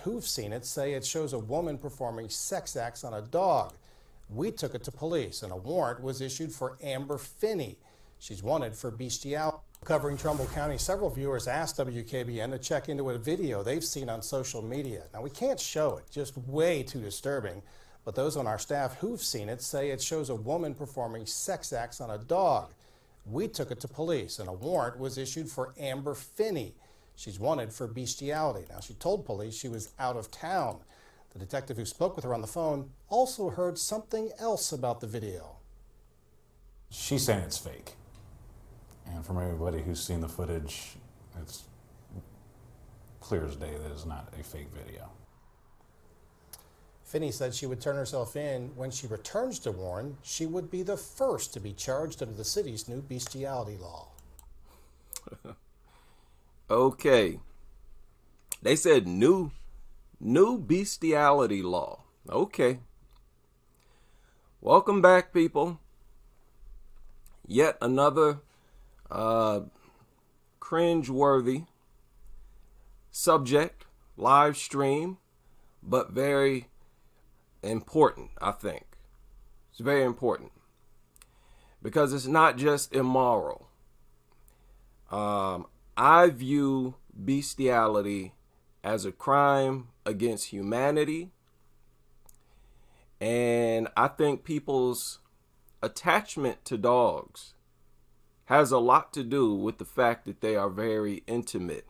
staff who've seen it say it shows a woman performing sex acts on a dog. We took it to police, and a warrant was issued for Amber Finney. She's wanted for bestiality. Covering Trumbull County, several viewers asked WKBN to check into a video they've seen on social media. Now, we can't show it, just way too disturbing, but those on our staff who've seen it say it shows a woman performing sex acts on a dog. We took it to police, and a warrant was issued for Amber Finney. She's wanted for bestiality. Now, she told police she was out of town. The detective who spoke with her on the phone also heard something else about the video. She's saying it's fake. And from everybody who's seen the footage, it's clear as day that it's not a fake video. Finney said she would turn herself in when she returns to Warren. She would be the first to be charged under the city's new bestiality law. Okay. They said new bestiality law. Okay. Welcome back, people. Yet another cringe-worthy subject, live stream, but very important, I think. It's very important because it's not just immoral. I view bestiality as a crime against humanity, and I think people's attachment to dogs has a lot to do with the fact that they are very intimate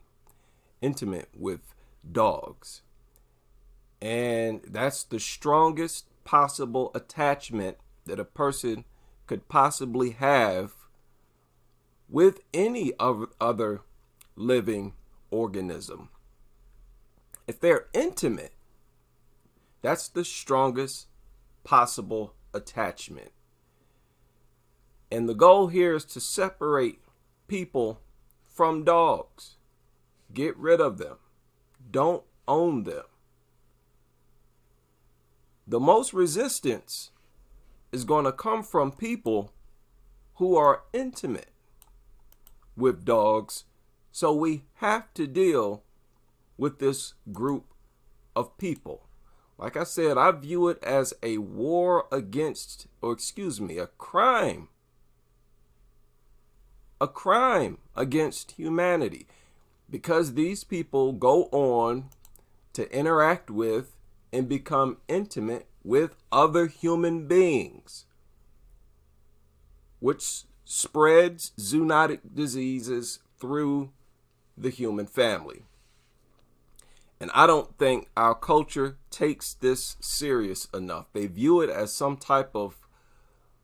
with dogs. And that's the strongest possible attachment that a person could possibly have with any other living organism. If they're intimate, that's the strongest possible attachment. And the goal here is to separate people from dogs. Get rid of them. Don't own them. The most resistance is going to come from people who are intimate with dogs. So we have to deal with this group of people. Like I said, I view it as a war against, a crime. A crime against humanity, because these people go on to interact with and become intimate with other human beings, which spreads zoonotic diseases through the human family. And I don't think our culture takes this serious enough. They view it as some type of,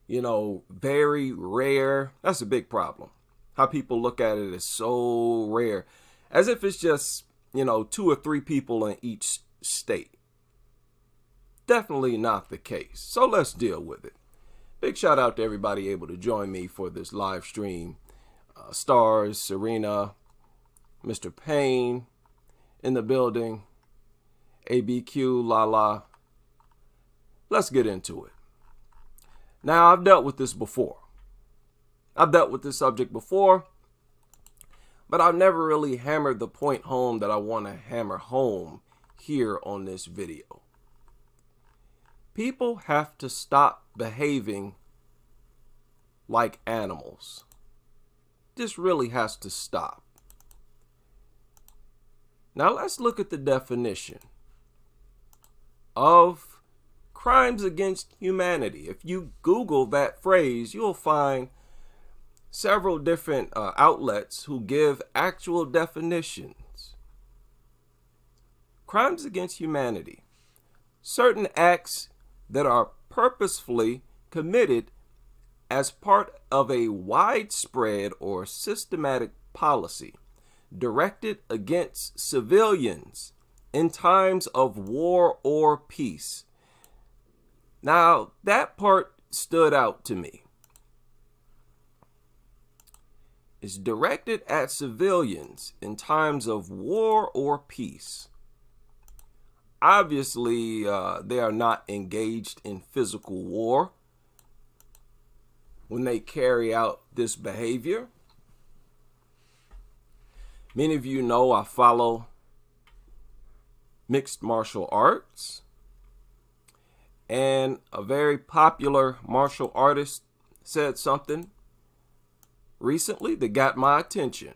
very rare. That's a big problem. How people look at it as so rare, as if it's just, 2 or 3 people in each state. Definitely not the case. So let's deal with it. Big shout out to everybody able to join me for this live stream. Stars, Serena, Mr. Payne in the building, ABQ, Lala. Let's get into it. Now, I've dealt with this before. I've dealt with this subject before, but I've never really hammered the point home that I want to hammer home here on this video. People have to stop behaving like animals. This really has to stop. Now let's look at the definition of crimes against humanity. If you Google that phrase, you'll find several different outlets who give actual definitions. Crimes against humanity. Certain acts that are purposefully committed as part of a widespread or systematic policy directed against civilians in times of war or peace. Now, that part stood out to me. It's directed at civilians in times of war or peace. Obviously, they are not engaged in physical war when they carry out this behavior. Many of you know I follow mixed martial arts. And a very popular martial artist said something recently that got my attention.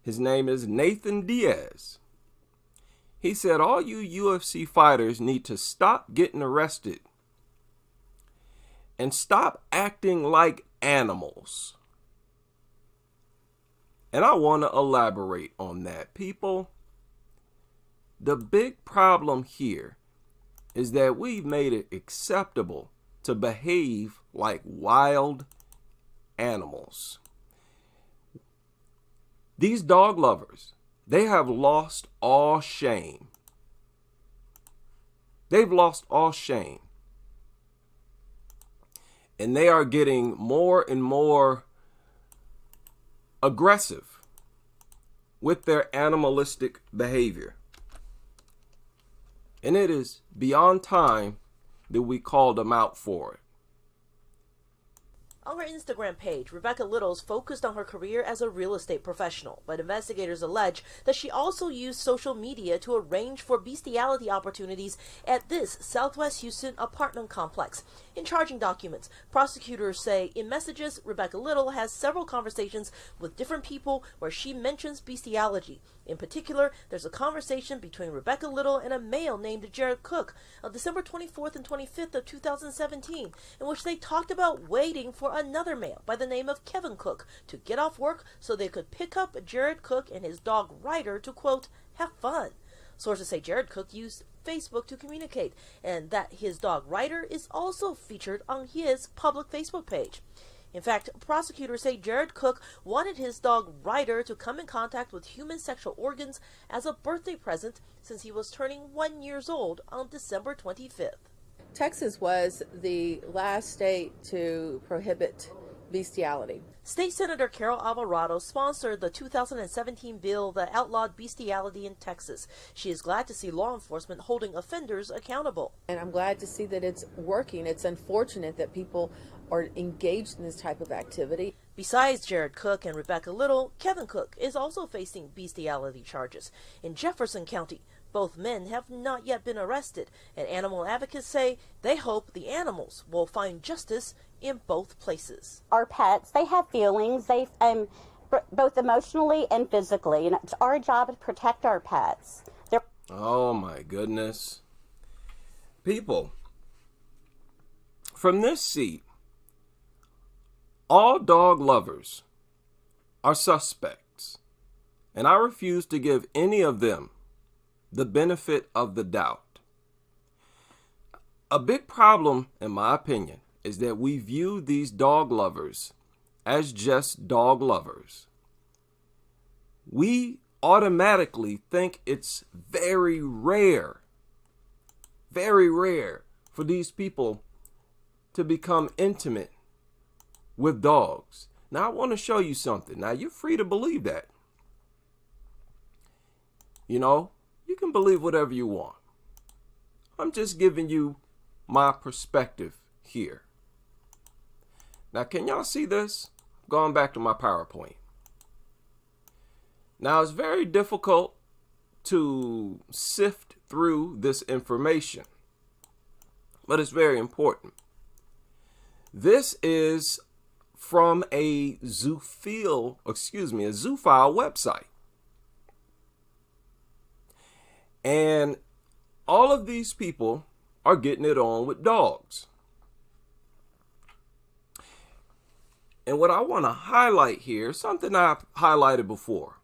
His name is Nathan Diaz. He said all you UFC fighters need to stop getting arrested and stop acting like animals. And I want to elaborate on that. People, the big problem here is that we've made it acceptable to behave like wild animals. These dog lovers, they have lost all shame. They've lost all shame. And they are getting more and more aggressive with their animalistic behavior. And it is beyond time that we call them out for it. On her Instagram page, Rebecca Littles focused on her career as a real estate professional, but investigators allege that she also used social media to arrange for bestiality opportunities at this Southwest Houston apartment complex. In charging documents, prosecutors say in messages, Rebecca Little has several conversations with different people where she mentions bestiality. In particular, there's a conversation between Rebecca Little and a male named Jared Cook on December 24th and 25th of 2017, in which they talked about waiting for another male by the name of Kevin Cook to get off work so they could pick up Jared Cook and his dog Ryder to, quote, have fun. Sources say Jared Cook used Facebook to communicate, and that his dog Ryder is also featured on his public Facebook page. In fact, prosecutors say Jared Cook wanted his dog Ryder to come in contact with human sexual organs as a birthday present since he was turning 1 year old on December 25th. Texas was the last state to prohibit bestiality. State Senator Carol Alvarado sponsored the 2017 bill that outlawed bestiality in Texas. She is glad to see law enforcement holding offenders accountable. And I'm glad to see that it's working. It's unfortunate that people are engaged in this type of activity. Besides Jared Cook and Rebecca Little, Kevin Cook is also facing bestiality charges. In Jefferson County, both men have not yet been arrested, and animal advocates say they hope the animals will find justice in both places. Our pets, they have feelings, they both emotionally and physically, and it's our job to protect our pets. Oh my goodness. People, from this seat, all dog lovers are suspects, and I refuse to give any of them the benefit of the doubt. A big problem, in my opinion, is that we view these dog lovers as just dog lovers. We automatically think it's very rare for these people to become intimate with dogs. Now, I want to show you something. Now, you're free to believe that. You know, you can believe whatever you want. I'm just giving you my perspective here. Now, can y'all see this? Going back to my PowerPoint. Now, it's very difficult to sift through this information, but it's very important. This is from a ZOOPHILE website. And all of these people are getting it on with dogs. And what I want to highlight here, something I've highlighted before,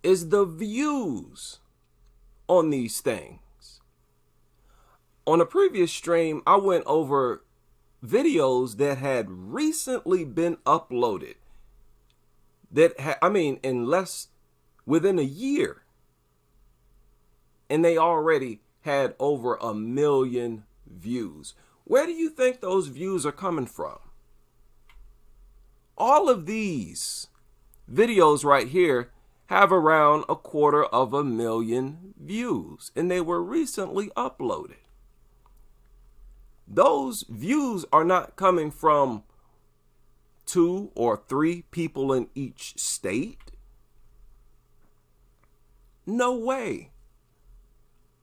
is the views on these things. On a previous stream, I went over videos that had recently been uploaded within a year, and they already had over 1 million views. Where do you think those views are coming from? All of these videos right here have around 250,000 views, and they were recently uploaded. Those views are not coming from 2 or 3 people in each state. No way.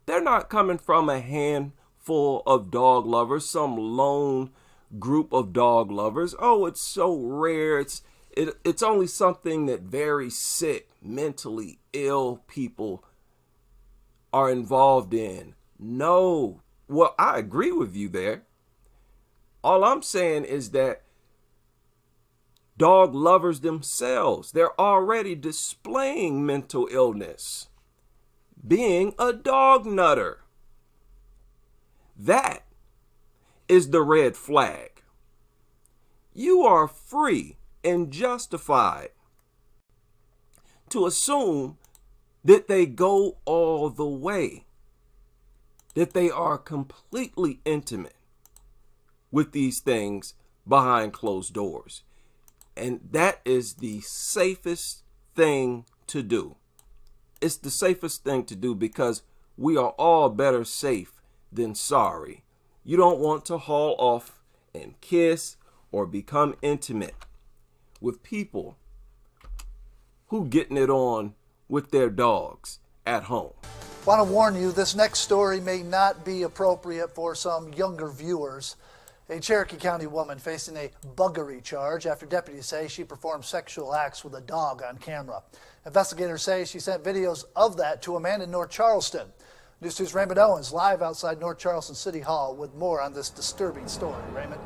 They're not coming from a handful of dog lovers, some lone group of dog lovers. Oh, it's so rare. It's only something that very sick, mentally ill people are involved in. No. Well, I agree with you there. All I'm saying is that dog lovers themselves, they're already displaying mental illness, being a dog nutter. That is the red flag. You are free and justified to assume that they go all the way, that they are completely intimate with these things behind closed doors. And that is the safest thing to do. It's the safest thing to do because we are all better safe than sorry. You don't want to haul off and kiss or become intimate with people who getting it on with their dogs at home. Want to warn you, this next story may not be appropriate for some younger viewers. A Cherokee County woman facing a buggery charge after deputies say she performed sexual acts with a dog on camera. Investigators say she sent videos of that to a man in North Charleston. News 2's Raymond Owens live outside North Charleston City Hall with more on this disturbing story. Raymond?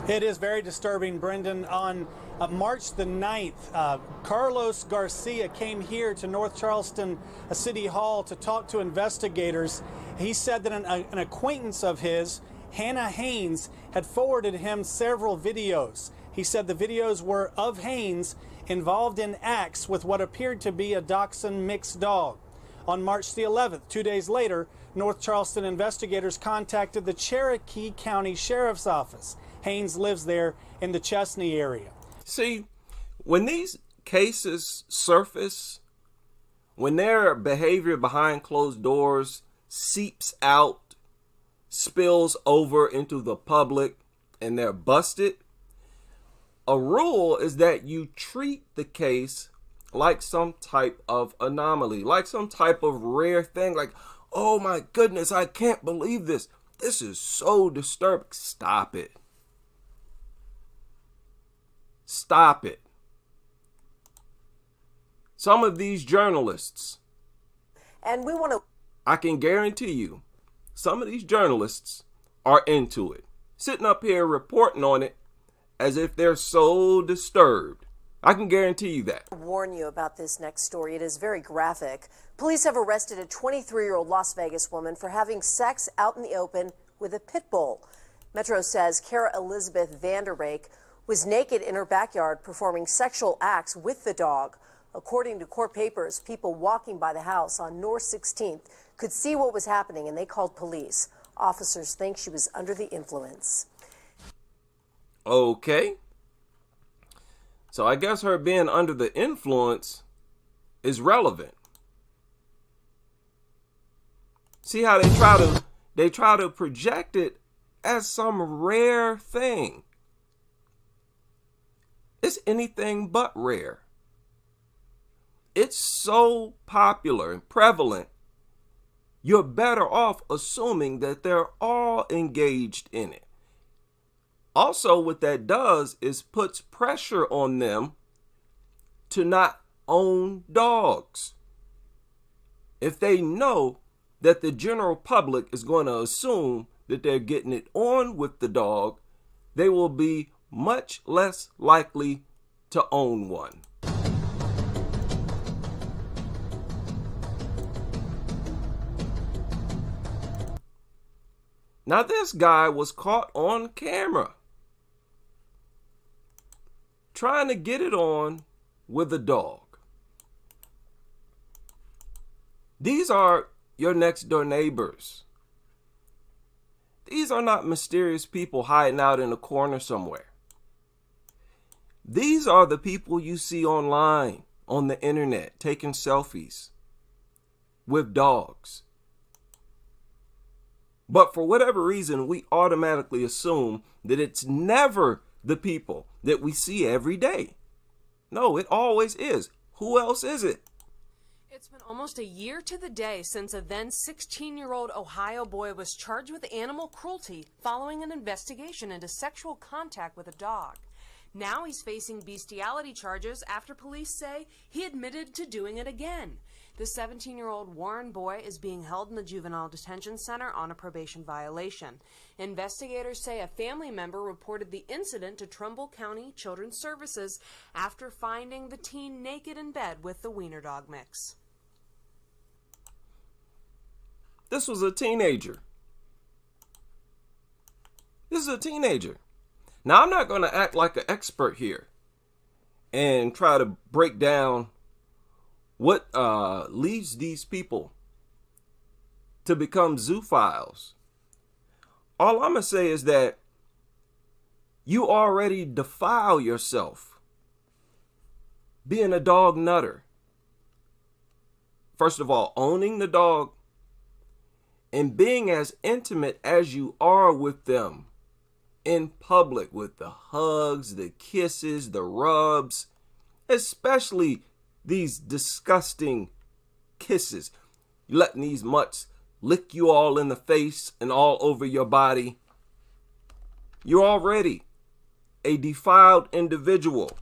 It is very disturbing, Brendan. On March the 9th, Carlos Garcia came here to North Charleston City Hall to talk to investigators. He said that an acquaintance of his, Hannah Haynes, had forwarded him several videos. He said the videos were of Haynes involved in acts with what appeared to be a dachshund mixed dog. On March the 11th, 2 days later, North Charleston investigators contacted the Cherokee County Sheriff's Office. Haynes lives there in the Chesney area. See, when these cases surface, when their behavior behind closed doors seeps out, spills over into the public, and they're busted, a rule is that you treat the case like some type of anomaly, like some type of rare thing, like, oh my goodness, I can't believe this. This is so disturbing. Stop it. Stop it. Some of these journalists, and we want to, I can guarantee you, some of these journalists are into it, sitting up here reporting on it as if they're so disturbed. I can guarantee you that. Warn you about this next story. It is very graphic. Police have arrested a 23-year-old Las Vegas woman for having sex out in the open with a pit bull. Metro says Kara Elizabeth Vanderbeek was naked in her backyard performing sexual acts with the dog. According to court papers, people walking by the house on North 16th could see what was happening, and they called police. Officers think she was under the influence. Okay. So I guess her being under the influence is relevant. See how they try to project it as some rare thing. It's anything but rare. It's so popular and prevalent, you're better off assuming that they're all engaged in it. Also, what that does is puts pressure on them to not own dogs. If they know that the general public is going to assume that they're getting it on with the dog, they will be much less likely to own one. Now, this guy was caught on camera trying to get it on with a dog. These are your next door neighbors. These are not mysterious people hiding out in a corner somewhere. These are the people you see online, on the internet, taking selfies with dogs. But for whatever reason, we automatically assume that it's never the people that we see every day. No, it always is. Who else is it? It's been almost a year to the day since a then 16-year-old Ohio boy was charged with animal cruelty following an investigation into sexual contact with a dog. Now he's facing bestiality charges after police say he admitted to doing it again. The 17-year-old Warren boy is being held in the juvenile detention center on a probation violation. Investigators say a family member reported the incident to Trumbull County Children's Services after finding the teen naked in bed with the wiener dog mix. This was a teenager. This is a teenager. Now, I'm not going to act like an expert here and try to break down what leads these people to become zoophiles. All I'm going to say is that you already defile yourself being a dog nutter. First of all, owning the dog and being as intimate as you are with them in public, with the hugs, the kisses, the rubs, especially these disgusting kisses. You're letting these mutts lick you all in the face and all over your body. You're already a defiled individual.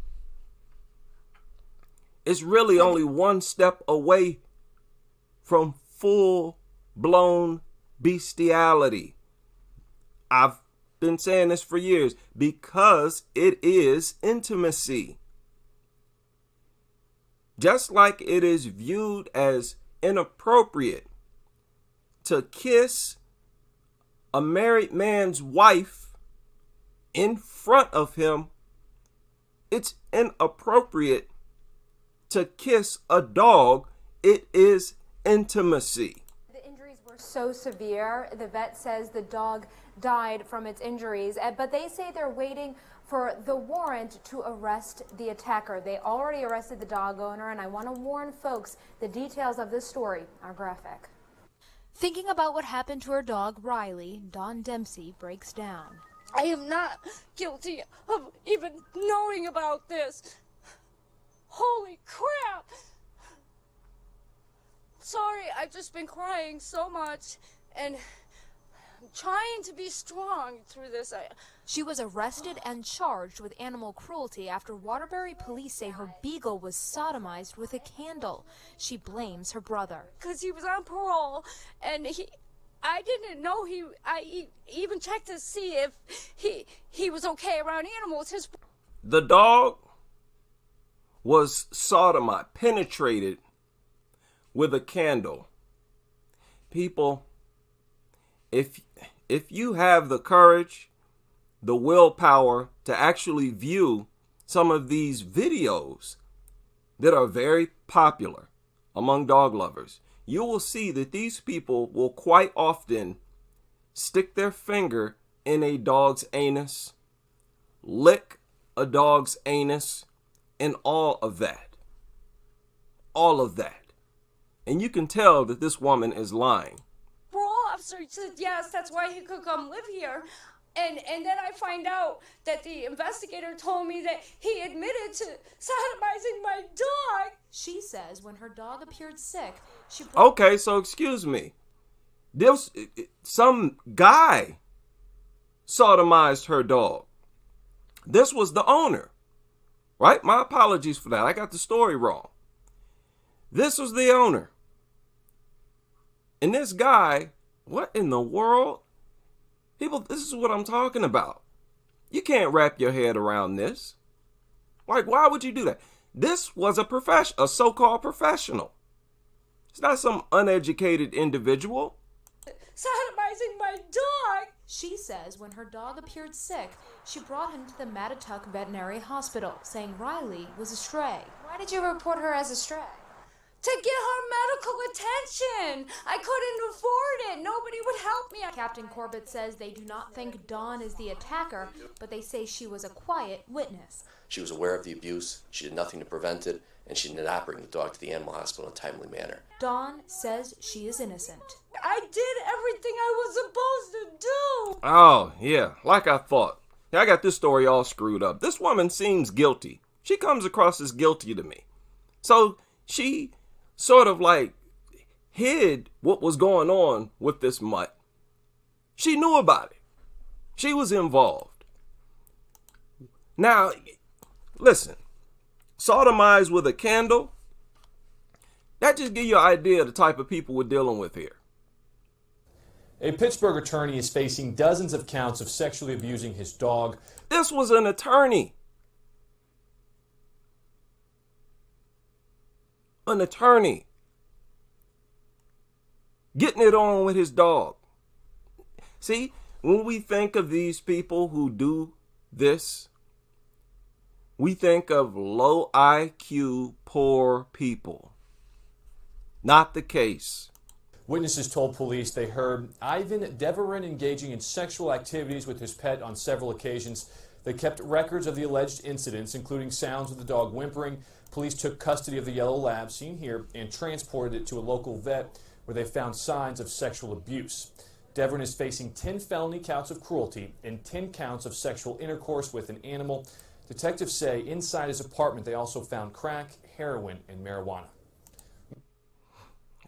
It's really only one step away from full-blown bestiality. I've been saying this for years because it is intimacy. Just like it is viewed as inappropriate to kiss a married man's wife in front of him, it's inappropriate to kiss a dog. It is intimacy. The injuries were so severe, the vet says the dog died from its injuries, but they say they're waiting for the warrant to arrest the attacker. They already arrested the dog owner, and I want to warn folks, the details of this story are graphic. Thinking about what happened to her dog, Riley, Dawn Dempsey breaks down. I am not guilty of even knowing about this. Holy crap! Sorry, I've just been crying so much, and I'm trying to be strong through this. She was arrested and charged with animal cruelty after Waterbury police say her beagle was sodomized with a candle. She blames her brother. Because he was on parole, and I didn't know I even checked to see if he was okay around animals. The dog was sodomized, penetrated with a candle. People, if you have the courage, the willpower to actually view some of these videos that are very popular among dog lovers, you will see that these people will quite often stick their finger in a dog's anus, lick a dog's anus, and all of that. All of that. And you can tell that this woman is lying. Parole officer said yes, that's why he could come live here. And then I find out that the investigator told me that he admitted to sodomizing my dog. She says when her dog appeared sick, she... Okay, so excuse me. Some guy sodomized her dog. This was the owner, right? My apologies for that. I got the story wrong. This was the owner. And this guy, what in the world? People, this is what I'm talking about. You can't wrap your head around this. Like, why would you do that? This was a so-called professional. It's not some uneducated individual. Sodomizing my dog. She says when her dog appeared sick, she brought him to the Mattituck Veterinary Hospital, saying Riley was a stray. Why did you report her as a stray? To get her medical attention. I couldn't afford it. Nobody would help me. Captain Corbett says they do not think Dawn is the attacker, but they say she was a quiet witness. She was aware of the abuse, she did nothing to prevent it, and she did not bring the dog to the animal hospital in a timely manner. Dawn says she is innocent. I did everything I was supposed to do. Oh, yeah, like I thought. I got this story all screwed up. This woman seems guilty. She comes across as guilty to me. So she sort of like hid what was going on with this mutt. She knew about it. She was involved. Now, listen, sodomized with a candle, that just gives you an idea of the type of people we're dealing with here. A Pittsburgh attorney is facing dozens of counts of sexually abusing his dog. This was an attorney. An attorney. Getting it on with his dog. See, when we think of these people who do this, we think of low IQ, poor people. Not the case. Witnesses told police they heard Ivan Deverin engaging in sexual activities with his pet on several occasions. They kept records of the alleged incidents, including sounds of the dog whimpering. Police took custody of the yellow lab, seen here, and transported it to a local vet where they found signs of sexual abuse. Deverin is facing 10 felony counts of cruelty and 10 counts of sexual intercourse with an animal. Detectives say inside his apartment they also found crack, heroin, and marijuana.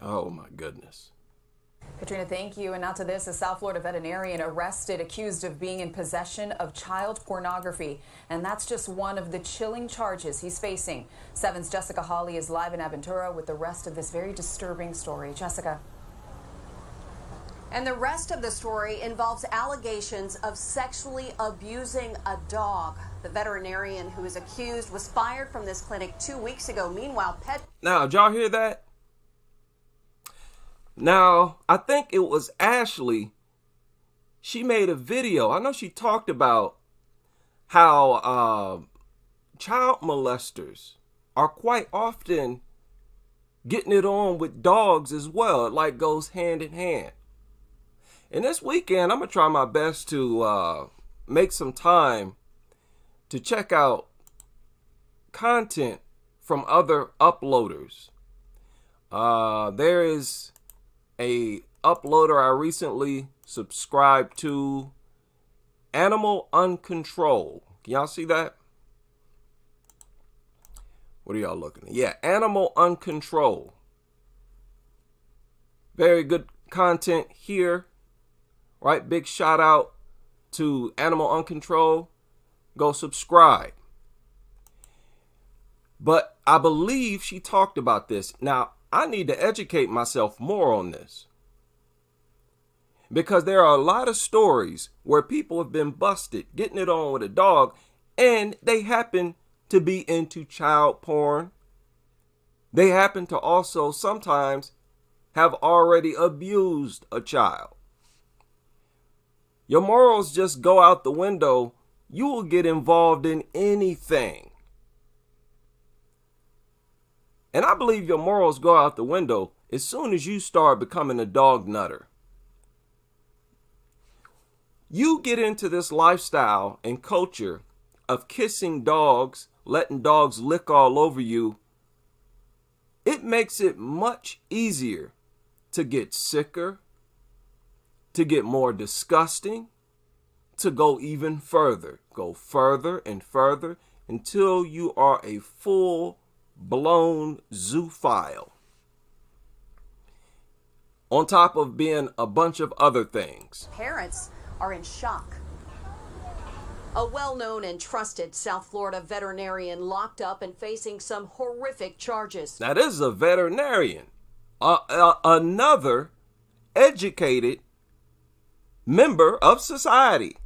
Oh, my goodness. Katrina, thank you. And now to this, a South Florida veterinarian arrested accused of being in possession of child pornography. And that's just one of the chilling charges he's facing. 7's Jessica Hawley is live in Aventura with the rest of this very disturbing story. Jessica. And the rest of the story involves allegations of sexually abusing a dog. The veterinarian who is accused was fired from this clinic 2 weeks ago. Meanwhile, Now, did y'all hear that? Now, I think it was Ashley. She made a video. I know she talked about how child molesters are quite often getting it on with dogs as well. It like goes hand in hand. And this weekend, I'm going to try my best to make some time to check out content from other uploaders. There is a uploader I recently subscribed to, Animal Uncontrol. Can y'all see that? What are y'all looking at? Yeah, Animal Uncontrol. Very good content here. Right? Big shout out to Animal Uncontrol. Go subscribe. But I believe she talked about this. Now, I need to educate myself more on this. Because there are a lot of stories where people have been busted getting it on with a dog and they happen to be into child porn. They happen to also sometimes have already abused a child. Your morals just go out the window. You will get involved in anything. And I believe your morals go out the window as soon as you start becoming a dog nutter. You get into this lifestyle and culture of kissing dogs, letting dogs lick all over you. It makes it much easier to get sicker, to get more disgusting, to go even further. Go further and further until you are a full-blown zoophile. On top of being a bunch of other things. parents are in shock. A well-known and trusted South Florida veterinarian locked up and facing some horrific charges. Now, this is a veterinarian, another educated member of society.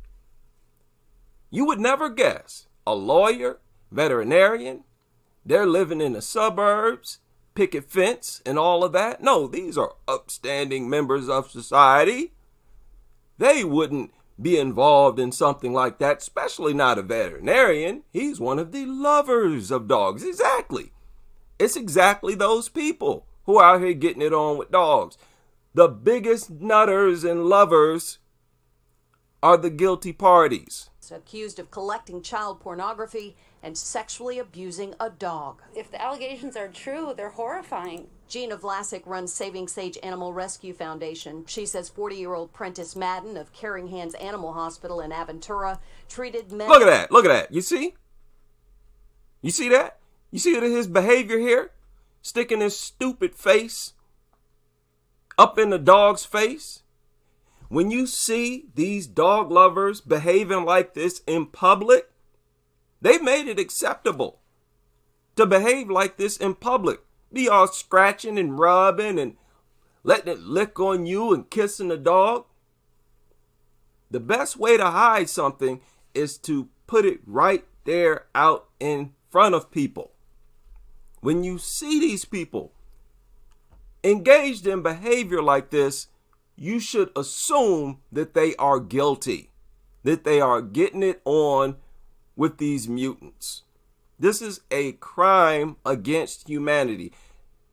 You would never guess a lawyer, veterinarian, they're living in the suburbs, picket fence and all of that. No, these are upstanding members of society. They wouldn't be involved in something like that, especially not a veterinarian. He's one of the lovers of dogs. Exactly. It's exactly those people who are out here getting it on with dogs. The biggest nutters and lovers are the guilty parties. Accused of collecting child pornography and sexually abusing a dog. If the allegations are true, they're horrifying. Gina Vlasic runs Saving Sage Animal Rescue Foundation. She says 40-year-old Prentice Madden of Caring Hands Animal Hospital in Aventura treated men. Look at that. Look at that. You see? You see that? You see his behavior here? sticking his stupid face up in the dog's face. When you see these dog lovers behaving like this in public, they've made it acceptable to behave like this in public. Be all scratching and rubbing and letting it lick on you and kissing the dog. The best way to hide something is to put it right there out in front of people. When you see these people engaged in behavior like this, you should assume that they are guilty, that they are getting it on with these mutants. This is a crime against humanity.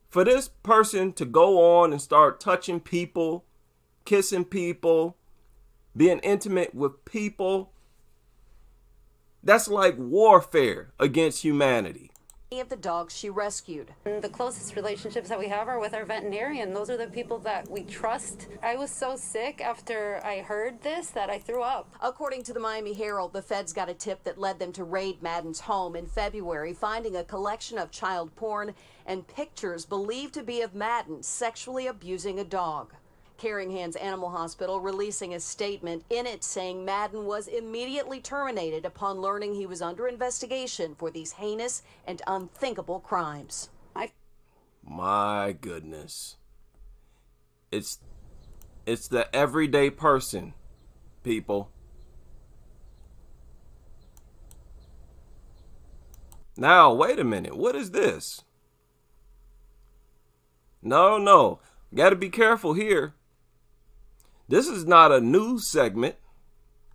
For this person to go on and start touching people, kissing people, being intimate with people, that's like warfare against humanity. Of the dogs she rescued. The closest relationships that we have are with our veterinarian. Those are the people that we trust. I was so sick after I heard this that I threw up. According to the Miami Herald, the feds got a tip that led them to raid Madden's home in February, finding a collection of child porn and pictures believed to be of Madden sexually abusing a dog. Caring Hands Animal Hospital releasing a statement in it saying Madden was immediately terminated upon learning he was under investigation for these heinous and unthinkable crimes. My goodness. It's the everyday person, people. Now, wait a minute. What is this? No. Got to be careful here. This is not a news segment.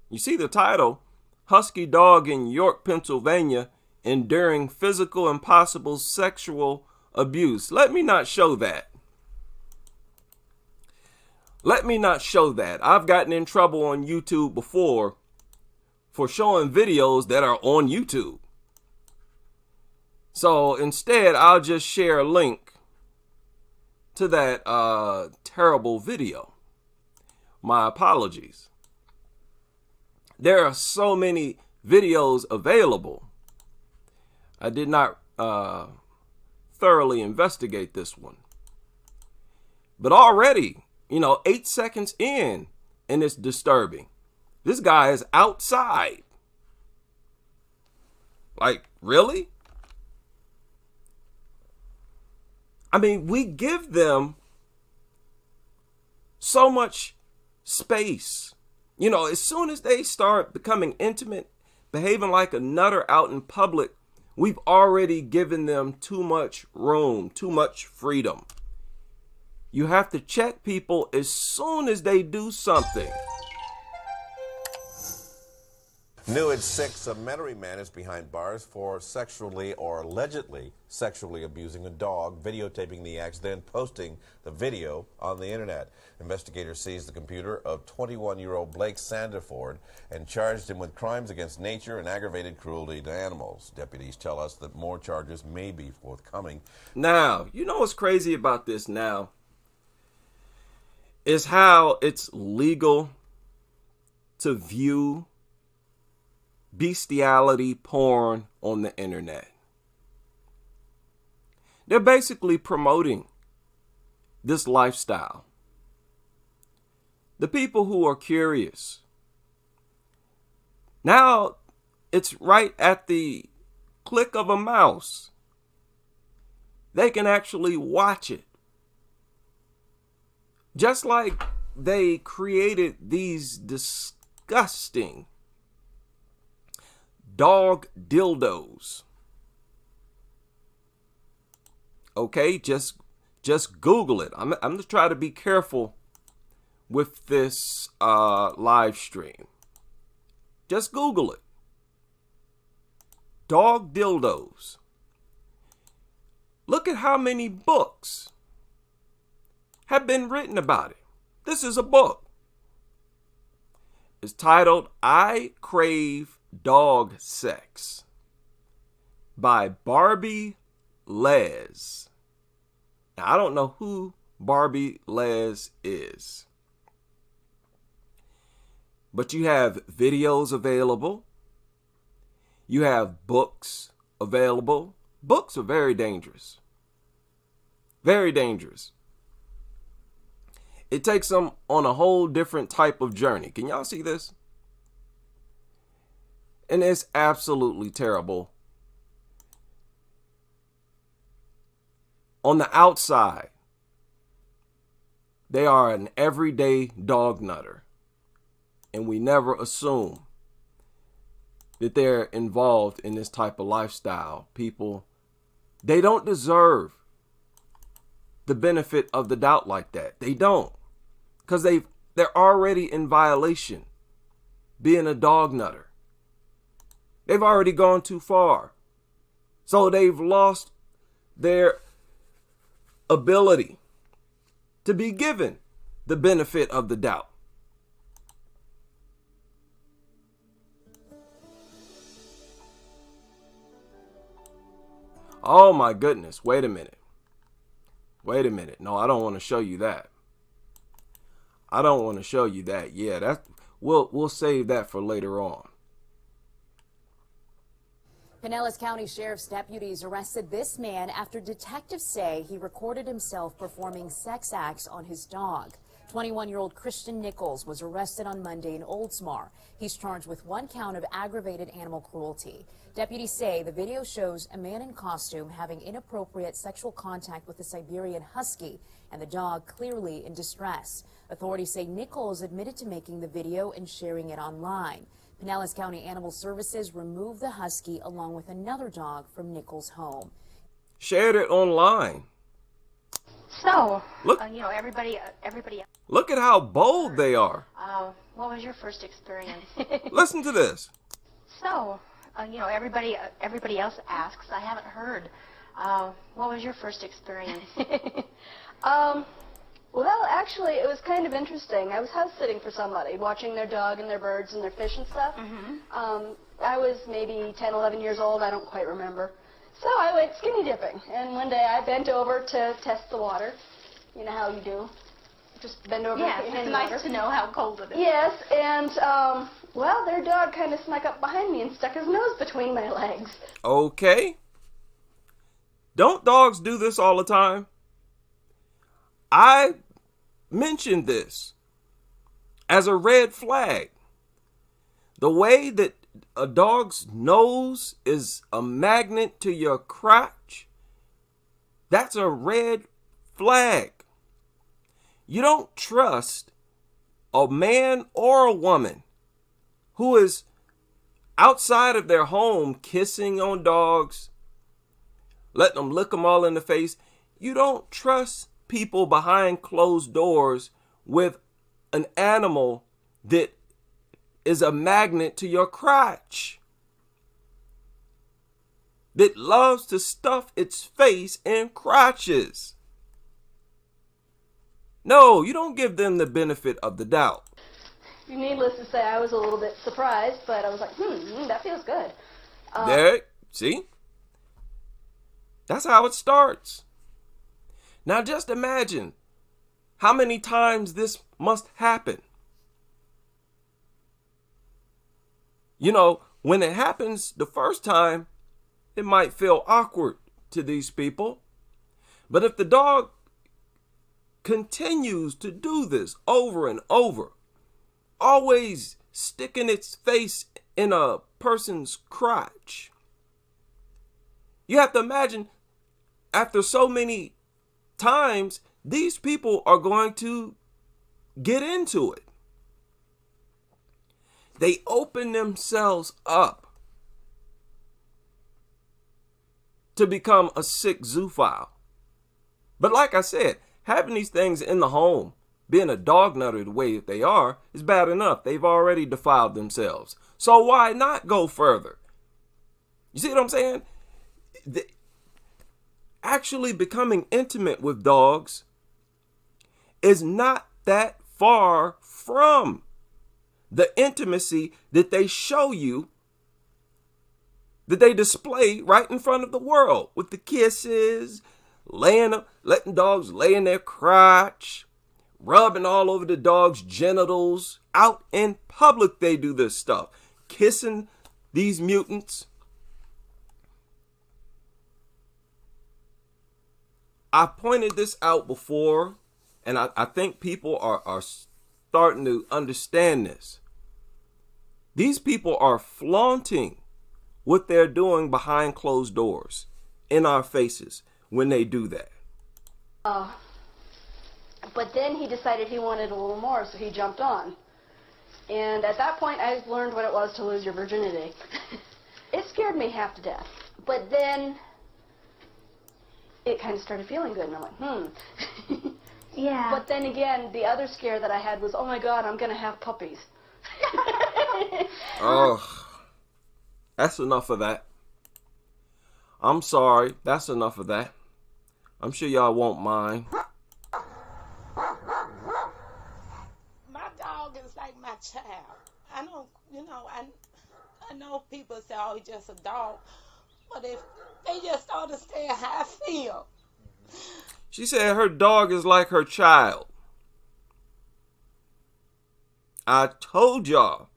You see the title, Husky Dog in York, Pennsylvania, Enduring Physical and Possible Sexual Abuse. Let me not show that. I've gotten in trouble on YouTube before for showing videos that are on YouTube. So instead, I'll just share a link to that terrible video. My apologies. There are so many videos available. I did not thoroughly investigate this one. But already, 8 seconds in, and it's disturbing. This guy is outside. Like, really? I mean, we give them so much space. As soon as they start becoming intimate, behaving like a nutter out in public, we've already given them too much room, too much freedom. You have to check people as soon as they do something. New at 6, a Metairie man is behind bars for sexually or allegedly sexually abusing a dog, videotaping the acts, then posting the video on the internet. Investigators seized the computer of 21-year-old Blake Sanderford and charged him with crimes against nature and aggravated cruelty to animals. Deputies tell us that more charges may be forthcoming. Now, you know what's crazy about this now is how it's legal to view bestiality porn on the internet. They're basically promoting this lifestyle. The people who are curious, now it's right at the click of a mouse. They can actually watch it. Just like they created these disgusting dog dildos. Okay, just Google it. I'm going to try to be careful with this live stream. Just Google it. Dog dildos. Look at how many books have been written about it. This is a book. It's titled I Crave Dog Sex by Barbie Les. Now, I don't know who Barbie Les is, but you have videos available. You have books available. Books are very dangerous. Very dangerous. It takes them on a whole different type of journey. Can y'all see this? And it's absolutely terrible. On the outside, they are an everyday dog nutter. And we never assume that they're involved in this type of lifestyle. People, they don't deserve the benefit of the doubt like that. They don't. Because they're already in violation being a dog nutter. They've already gone too far. So they've lost their ability to be given the benefit of the doubt. Oh my goodness. Wait a minute. Wait a minute. No, I don't want to show you that. I don't want to show you that. Yeah, we'll save that for later on. Pinellas County Sheriff's deputies arrested this man after detectives say he recorded himself performing sex acts on his dog. 21-year-old Christian Nichols was arrested on Monday in Oldsmar. He's charged with 1 count of aggravated animal cruelty. Deputies say the video shows a man in costume having inappropriate sexual contact with a Siberian husky and the dog clearly in distress. Authorities say Nichols admitted to making the video and sharing it online. Pinellas County Animal Services removed the husky along with another dog from Nichols' home. Shared it online. So, look, everybody. Look at how bold they are. What was your first experience? Listen to this. So, everybody else asks. I haven't heard. What was your first experience? Well, actually, it was kind of interesting. I was house sitting for somebody, watching their dog and their birds and their fish and stuff. I was maybe 10, 11 years old. I don't quite remember. So I went skinny dipping, and one day I bent over to test the water. You know how you do. Just bend over. Yes, it's nice to know how cold it is. Yes, and, well, their dog kind of snuck up behind me and stuck his nose between my legs. Okay. Don't dogs do this all the time? I mentioned this as a red flag. The way that a dog's nose is a magnet to your crotch, that's a red flag. You don't trust a man or a woman who is outside of their home kissing on dogs, letting them lick them all in the face. You don't trust people behind closed doors with an animal that is a magnet to your crotch, that loves to stuff its face in crotches. No, you don't give them the benefit of the doubt. Needless to say, I was a little bit surprised, but I was like, that feels good. There, see? That's how it starts. Now just imagine how many times this must happen. You know, when it happens the first time, it might feel awkward to these people. But if the dog continues to do this over and over, always sticking its face in a person's crotch, you have to imagine after so many times, these people are going to get into it. They open themselves up to become a sick zoophile. But like I said, having these things in the home, being a dog nutter the way that they are, is bad enough. They've already defiled themselves. So why not go further? You see what I'm saying? Actually becoming intimate with dogs is not that far from the intimacy that they show you, that they display right in front of the world with the kisses, letting dogs lay in their crotch, rubbing all over the dog's genitals. Out in public they do this stuff, kissing these mutants. I pointed this out before, and I think people are starting to understand this. These people are flaunting what they're doing behind closed doors in our faces when they do that. But then he decided he wanted a little more, so he jumped on. And at that point, I learned what it was to lose your virginity. It scared me half to death. But then it kind of started feeling good, and I went, Yeah. But then again, the other scare that I had was, oh my God, I'm going to have puppies. Oh, that's enough of that. I'm sorry, that's enough of that. I'm sure y'all won't mind. My dog is like my child. I don't, I know people say, oh, he's just a dog. But if they just understand how I feel. She said her dog is like her child. I told y'all,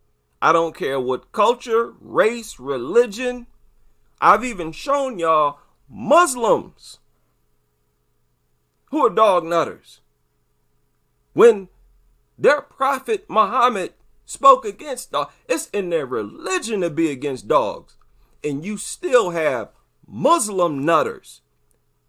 I don't care what culture, race, religion. I've even shown y'all Muslims who are dog nutters. When their prophet Muhammad spoke against dogs, it's in their religion to be against dogs. And you still have Muslim nutters.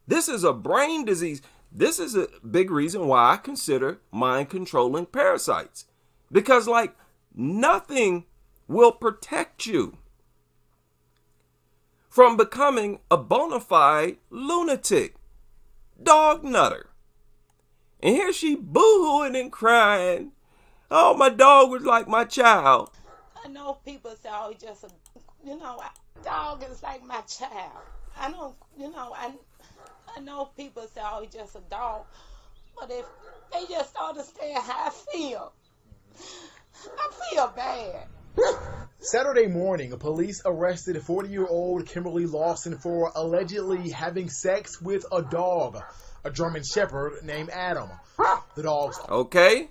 This is a brain disease. This is a big reason why I consider mind-controlling parasites. Because, like, nothing will protect you from becoming a bona fide lunatic, dog nutter. And here she boo-hooing and crying. Oh, my dog was like my child. I know people say, oh, he's just a, dog is like my child. I don't, I know people say, oh, he's just a dog. But if they just understand how I feel bad. Saturday morning, police arrested 40-year-old Kimberly Lawson for allegedly having sex with a dog, a German Shepherd named Adam. The dog's... Okay.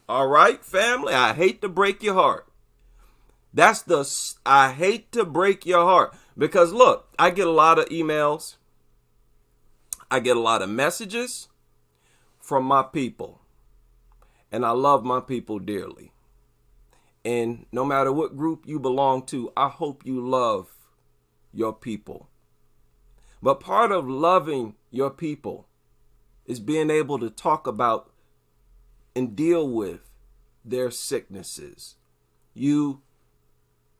All right, family, I hate to break your heart. I hate to break your heart. Because, look, I get a lot of emails. I get a lot of messages from my people. And I love my people dearly. And no matter what group you belong to, I hope you love your people. But part of loving your people is being able to talk about and deal with their sicknesses. You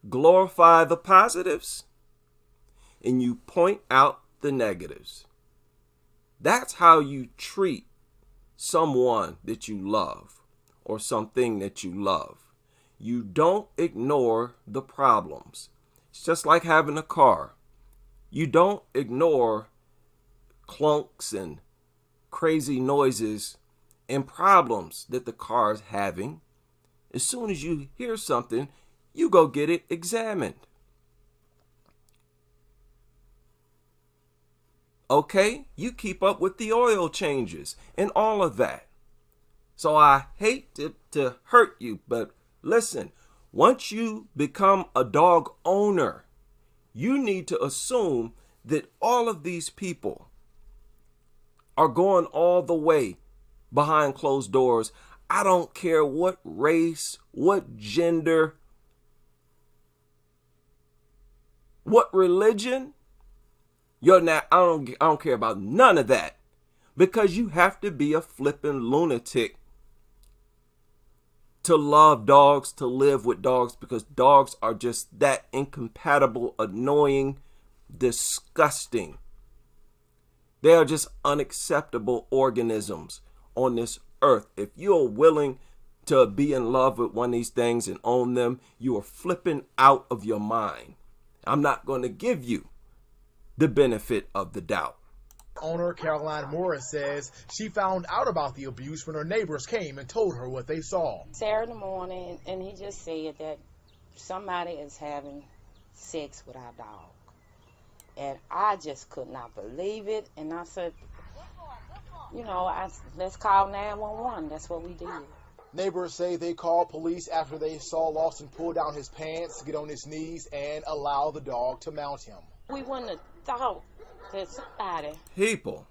glorify the positives and you point out the negatives. That's how you treat someone that you love or something that you love. You don't ignore the problems. It's just like having a car. You don't ignore clunks and crazy noises and problems that the car is having. As soon as you hear something, you go get it examined. Okay? You keep up with the oil changes and all of that. So I hate to hurt you, but listen, once you become a dog owner, you need to assume that all of these people are going all the way behind closed doors. I don't care what race, what gender, what religion. You're not, I don't care about none of that. Because you have to be a flipping lunatic to love dogs, to live with dogs, because dogs are just that incompatible, annoying, disgusting. They are just unacceptable organisms on this earth. If you're willing to be in love with one of these things and own them, you are flipping out of your mind. I'm not going to give you the benefit of the doubt. Owner Caroline Morris says she found out about the abuse when her neighbors came and told her what they saw. Saturday morning, and he just said that somebody is having sex with our dog. And I just could not believe it. And I said, let's call 911. That's what we did. Neighbors say they called police after they saw Lawson pull down his pants, get on his knees, and allow the dog to mount him. We wouldn't have thought that somebody... People,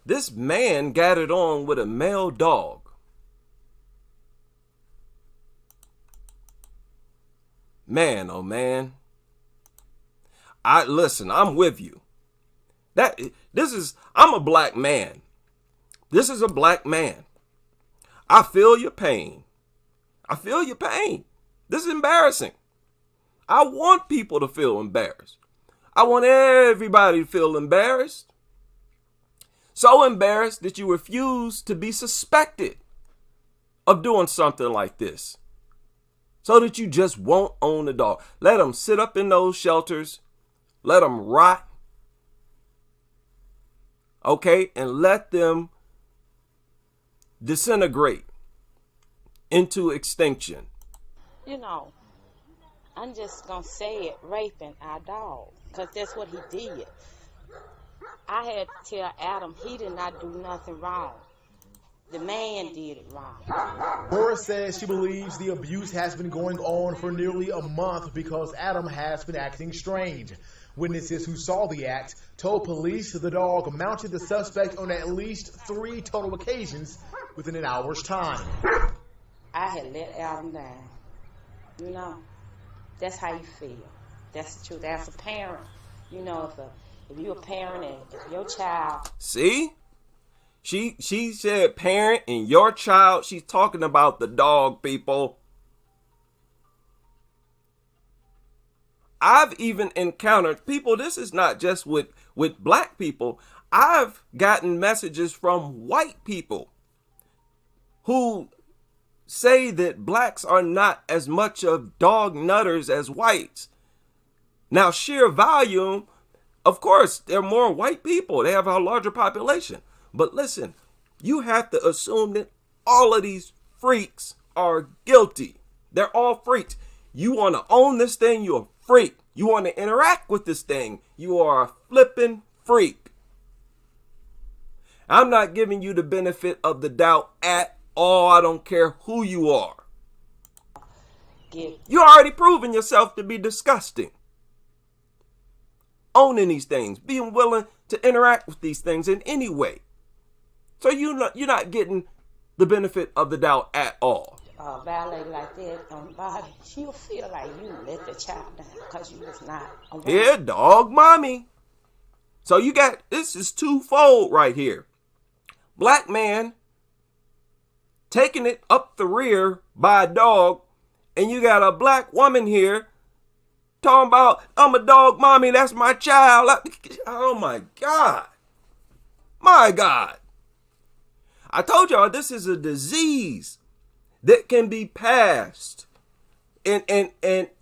This man got it on with a male dog. Man, oh man. Listen, I'm with you. I'm a black man. This is a black man. I feel your pain. I feel your pain. This is embarrassing. I want people to feel embarrassed. I want everybody to feel embarrassed. So embarrassed that you refuse to be suspected of doing something like this. So that you just won't own a dog. Let them sit up in those shelters. Let them rot. Okay? And let them disintegrate into extinction. You know, I'm just going to say it, raping our dog. Because that's what he did. I had to tell Adam he did not do nothing wrong. The man did it wrong. Laura says she believes the abuse has been going on for nearly a month because Adam has been acting strange. Witnesses who saw the act told police the dog mounted the suspect on at least 3 total occasions within an hour's time. I had let Adam down. You know, that's how you feel. That's the truth. As a parent, you know, if you're a parent and if your child... See? She said parent and your child. She's talking about the dog, people. I've even encountered people. This is not just with black people. I've gotten messages from white people who say that blacks are not as much of dog nutters as whites. Now, sheer volume, of course, there are more white people. They have a larger population. But listen, you have to assume that all of these freaks are guilty. They're all freaks. You want to own this thing, you're a freak. You want to interact with this thing, you are a flipping freak. I'm not giving you the benefit of the doubt at all. I don't care who you are. You're already proving yourself to be disgusting. Owning these things, being willing to interact with these things in any way. So you're not getting the benefit of the doubt at all. Violate like that on the body, she'll feel like you let the child down because you was not around. Yeah, dog mommy. So you got, this is twofold right here. Black man taking it up the rear by a dog, and you got a black woman here talking about, I'm a dog mommy, that's my child. Oh my God. My God. I told y'all this is a disease that can be passed. And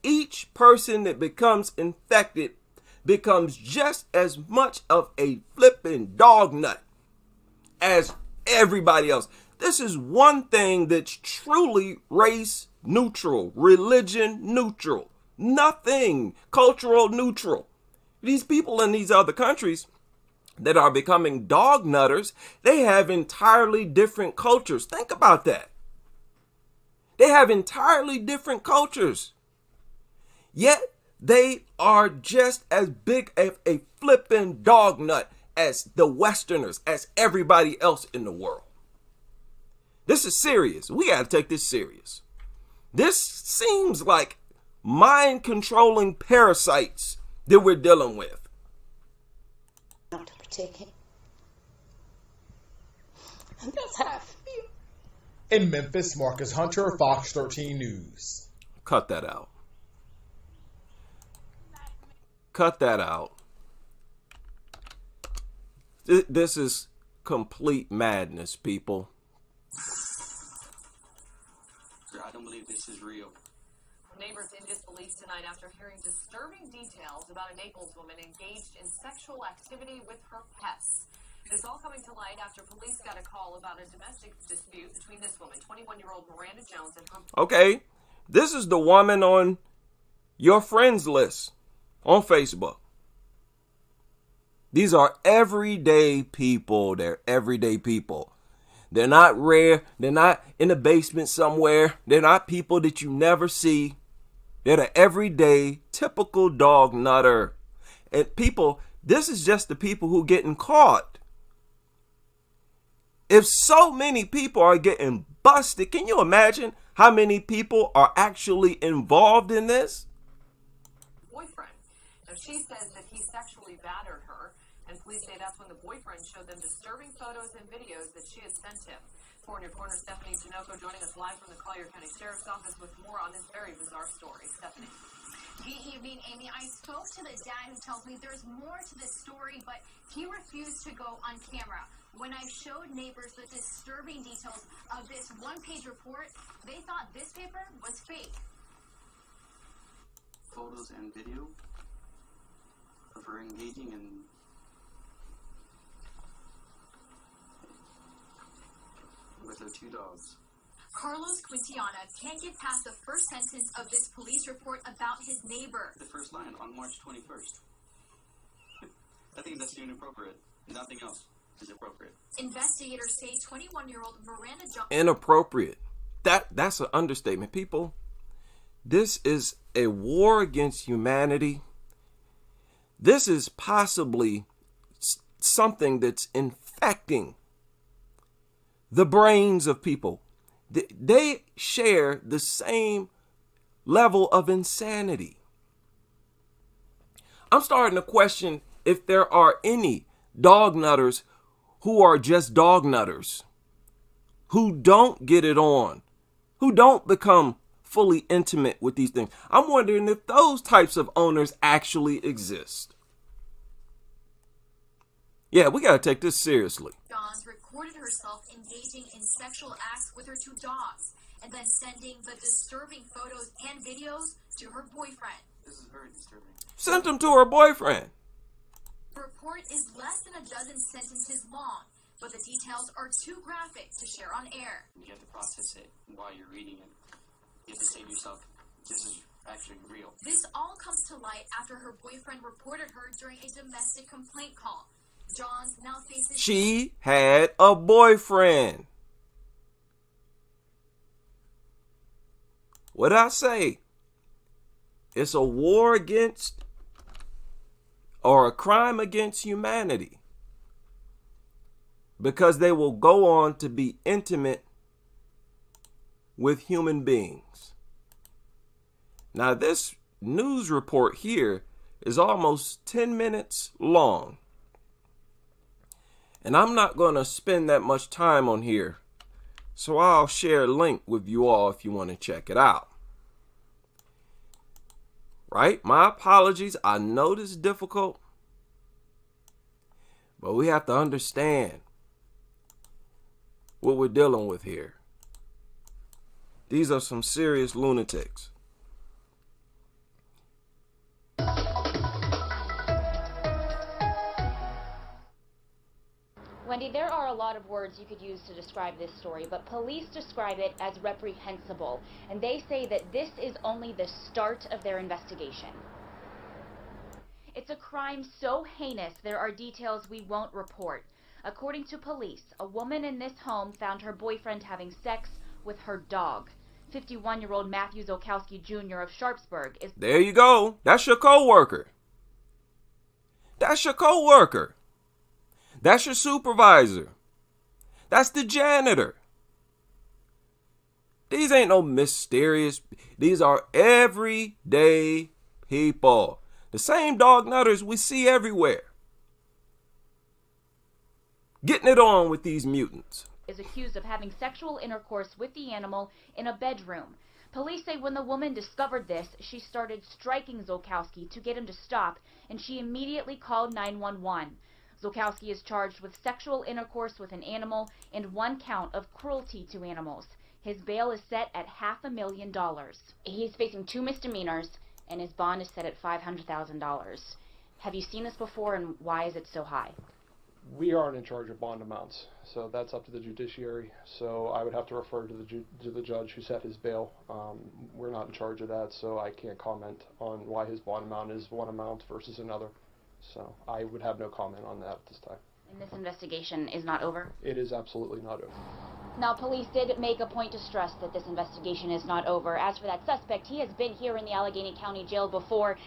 each person that becomes infected becomes just as much of a flipping dog nut as everybody else. This is one thing that's truly race neutral, religion neutral, nothing cultural neutral. These people in these other countries that are becoming dog nutters, they have entirely different cultures. Think about that. They have entirely different cultures. Yet they are just as big of a flipping dog nut as the Westerners, as everybody else in the world. This is serious. We got to take this serious. This seems like mind-controlling parasites that we're dealing with. To protect him. And that's how I feel. In Memphis, Marcus Hunter, Fox 13 News. Cut that out. Cut that out. This is complete madness, people. I don't believe this is real. Neighbors in disbelief tonight after hearing disturbing details about a Naples woman engaged in sexual activity with her pets. This all coming to light after police got a call about a domestic dispute between this woman, 21-year-old Miranda Jones, and her... Okay, this is the woman on your friends list on Facebook. These are everyday people. They're everyday people. They're not rare. They're not in the basement somewhere. They're not people that you never see. They're the everyday, typical dog nutter. And people, this is just the people who getting caught. If so many people are getting busted, can you imagine how many people are actually involved in this? Boyfriend. Now, she says that he sexually battered her, and police say that's when the boyfriend showed them disturbing photos and videos that she had sent him. 4 in Your Corner, Stephanie Tinoco joining us live from the Collier County Sheriff's Office with more on this very bizarre story. Stephanie. Good evening, Amy. I spoke to the dad who tells me there's more to this story, but he refused to go on camera. When I showed neighbors the disturbing details of this one-page report, they thought this paper was fake. Photos and video of her engaging in with her 2 dogs. Carlos Quintiana can't get past the first sentence of this police report about his neighbor. The first line, on March 21st. I think that's inappropriate. Nothing else is appropriate. Investigators say 21-year-old Miranda Johnson... Inappropriate. That's an understatement. People, this is a war against humanity. This is possibly something that's infecting the brains of people. They share the same level of insanity. I'm starting to question if there are any dog nutters who are just dog nutters, who don't get it on, who don't become fully intimate with these things. I'm wondering if those types of owners actually exist. Yeah, we got to take this seriously. Johns recorded herself engaging in sexual acts with her 2 dogs and then sending the disturbing photos and videos to her boyfriend. This is very disturbing. Sent them to her boyfriend. The report is less than a dozen sentences long, but the details are too graphic to share on air. You have to process it while you're reading it. You have to say to yourself, this is actually real. This all comes to light after her boyfriend reported her during a domestic complaint call. Johns now faces... She had a boyfriend. What did I say? It's a war against, or a crime against humanity, because they will go on to be intimate with human beings. Now, this news report here is almost 10 minutes long. And I'm not going to spend that much time on here, so I'll share a link with you all if you want to check it out. Right? My apologies. I know this is difficult, but we have to understand what we're dealing with here. These are some serious lunatics. Wendy, there are a lot of words you could use to describe this story, but police describe it as reprehensible, and they say that this is only the start of their investigation. It's a crime so heinous there are details we won't report. According to police, a woman in this home found her boyfriend having sex with her dog. 51-year-old Matthew Zokowski Jr. of Sharpsburg is... There you go. That's your co-worker. That's your co-worker. That's your supervisor. That's the janitor. These ain't no mysterious. These are everyday people. The same dog nutters we see everywhere. Getting it on with these mutants. Is accused of having sexual intercourse with the animal in a bedroom. Police say when the woman discovered this, she started striking Zokowski to get him to stop, and she immediately called 911. Zokowski is charged with sexual intercourse with an animal and 1 count of cruelty to animals. His bail is set at $500,000. He's facing 2 misdemeanors, and his bond is set at $500,000. Have you seen this before, and why is it so high? We aren't in charge of bond amounts, so that's up to the judiciary. So I would have to refer to the judge who set his bail. We're not in charge of that, so I can't comment on why his bond amount is one amount versus another. So I would have no comment on that at this time. And this investigation is not over? It is absolutely not over. Now, police did make a point to stress that this investigation is not over. As for that suspect, he has been here in the Allegheny County Jail before.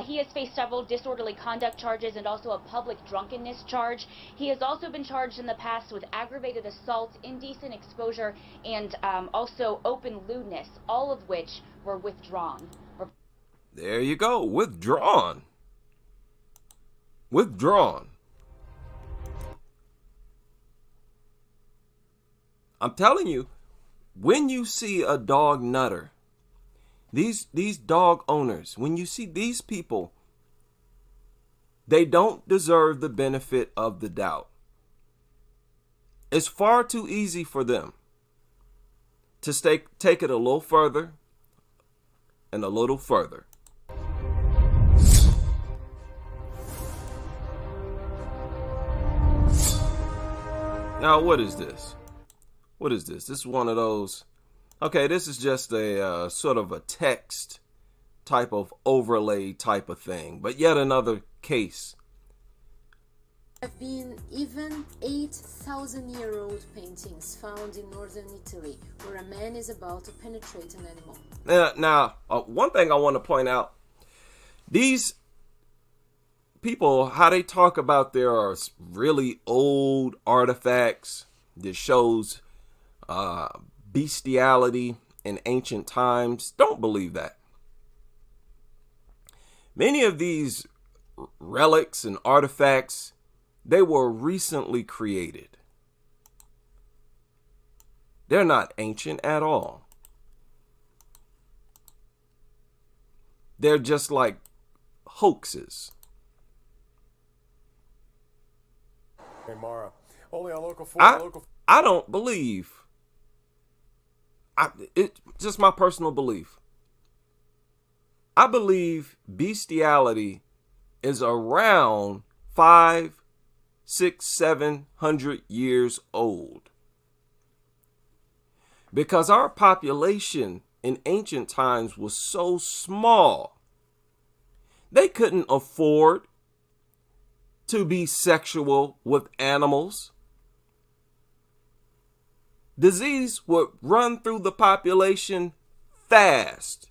He has faced several disorderly conduct charges and also a public drunkenness charge. He has also been charged in the past with aggravated assault, indecent exposure, and also open lewdness, all of which were withdrawn. There you go. Withdrawn. Withdrawn. I'm telling you, when you see a dog nutter, these dog owners, when you see these people, they don't deserve the benefit of the doubt. It's far too easy for them to take it a little further and a little further. Now, what is this? What is this? This is one of those. Okay, this is just a sort of a text type of overlay type of thing, but yet another case. There have been even 8,000-year-old paintings found in northern Italy where a man is about to penetrate an animal. Now, one thing I want to point out, these people, how they talk about there are really old artifacts that shows bestiality in ancient times. Don't believe that. Many of these relics and artifacts, they were recently created. They're not ancient at all. They're just like hoaxes. Hey, Mara. Only on Local 4. I don't believe. It's just my personal belief. I believe bestiality is around 500, 600, 700 years old. Because our population in ancient times was so small, they couldn't afford to be sexual with animals. Disease would run through the population fast,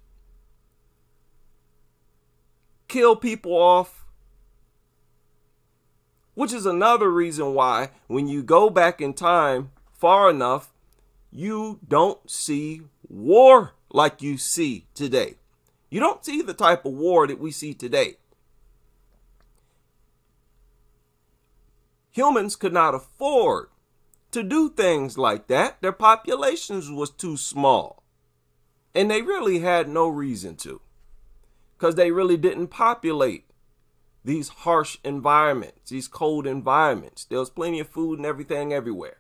kill people off, which is another reason why when you go back in time far enough, you don't see war like you see today. You don't see the type of war that we see today. Humans could not afford to do things like that. Their populations was too small. And they really had no reason to, because they really didn't populate these harsh environments, these cold environments. There was plenty of food and everything everywhere.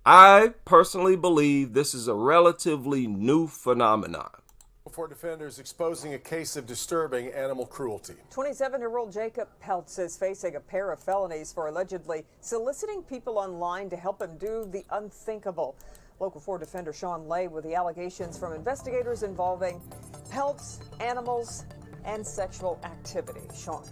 I personally believe this is a relatively new phenomenon. For defenders exposing a case of disturbing animal cruelty. 27-year-old Jacob Peltz is facing a pair of felonies for allegedly soliciting people online to help him do the unthinkable. Local 4 defender Sean Lay with the allegations from investigators involving Peltz, animals, and sexual activity. Sean.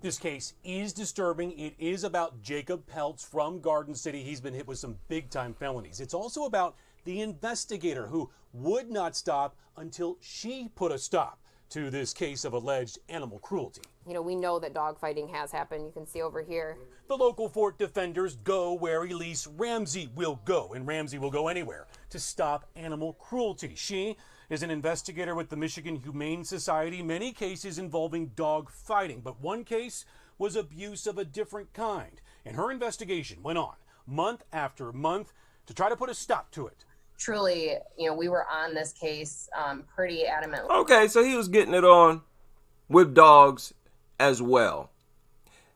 This case is disturbing. It is about Jacob Peltz from Garden City. He's been hit with some big-time felonies. It's also about the investigator who would not stop until she put a stop to this case of alleged animal cruelty. You know, we know that dogfighting has happened. You can see over here. The local Fort defenders go where Elise Ramsey will go, and Ramsey will go anywhere to stop animal cruelty. She is an investigator with the Michigan Humane Society, many cases involving dog fighting, but one case was abuse of a different kind. And her investigation went on month after month to try to put a stop to it. Truly, you know, we were on this case pretty adamantly. Okay, so he was getting it on with dogs as well.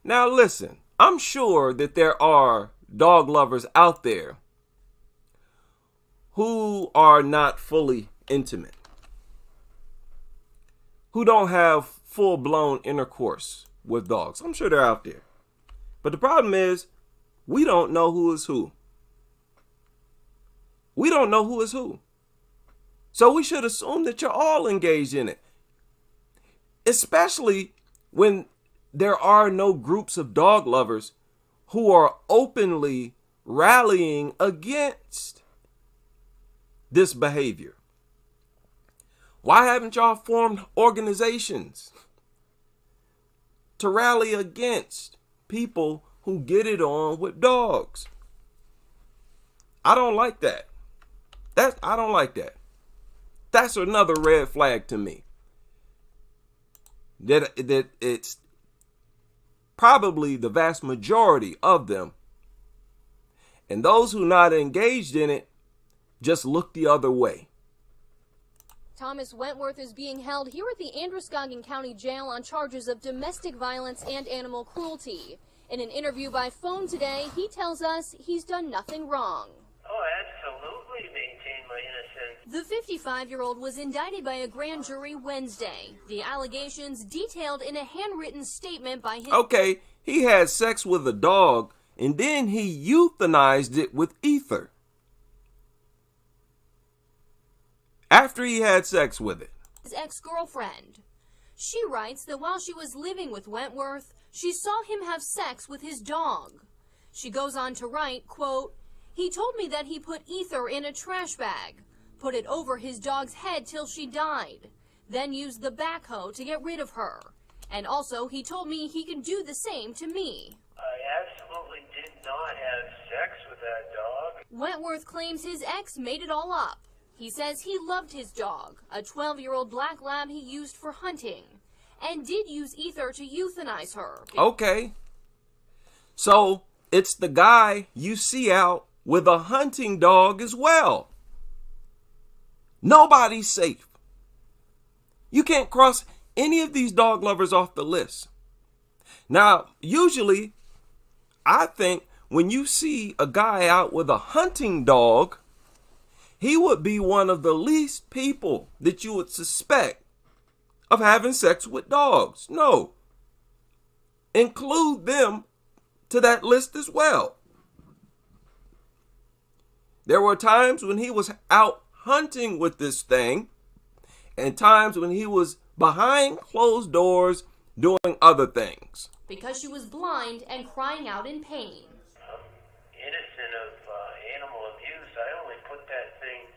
Now listen, I'm sure that there are dog lovers out there who are not fully intimate, who don't have full-blown intercourse with dogs. I'm sure they're out there. But the problem is, we don't know who is who. We don't know who is who. So we should assume that you're all engaged in it. Especially when there are no groups of dog lovers who are openly rallying against this behavior? Why haven't y'all formed organizations to rally against people who get it on with dogs? I don't like that. I don't like that. That's another red flag to me. That it's probably the vast majority of them. And those who not engaged in it just look the other way. Thomas Wentworth is being held here at the Androscoggin County Jail on charges of domestic violence and animal cruelty. In an interview by phone today, he tells us he's done nothing wrong. Oh, absolutely maintain my innocence. The 55-year-old was indicted by a grand jury Wednesday. The allegations detailed in a handwritten statement by his... Okay, he had sex with a dog and then he euthanized it with ether. After he had sex with it. His ex-girlfriend. She writes that while she was living with Wentworth, she saw him have sex with his dog. She goes on to write, quote, "He told me that he put ether in a trash bag, put it over his dog's head till she died, then used the backhoe to get rid of her. And also, he told me he can do the same to me." I absolutely did not have sex with that dog. Wentworth claims his ex made it all up. He says he loved his dog, a 12-year-old black lab he used for hunting, and did use ether to euthanize her. Okay. So it's the guy you see out with a hunting dog as well. Nobody's safe. You can't cross any of these dog lovers off the list. Now, usually, I think when you see a guy out with a hunting dog, he would be one of the least people that you would suspect of having sex with dogs. No. Include them to that list as well. There were times when he was out hunting with this thing and times when he was behind closed doors doing other things. Because she was blind and crying out in pain. Innocent of animal abuse. I only put that thing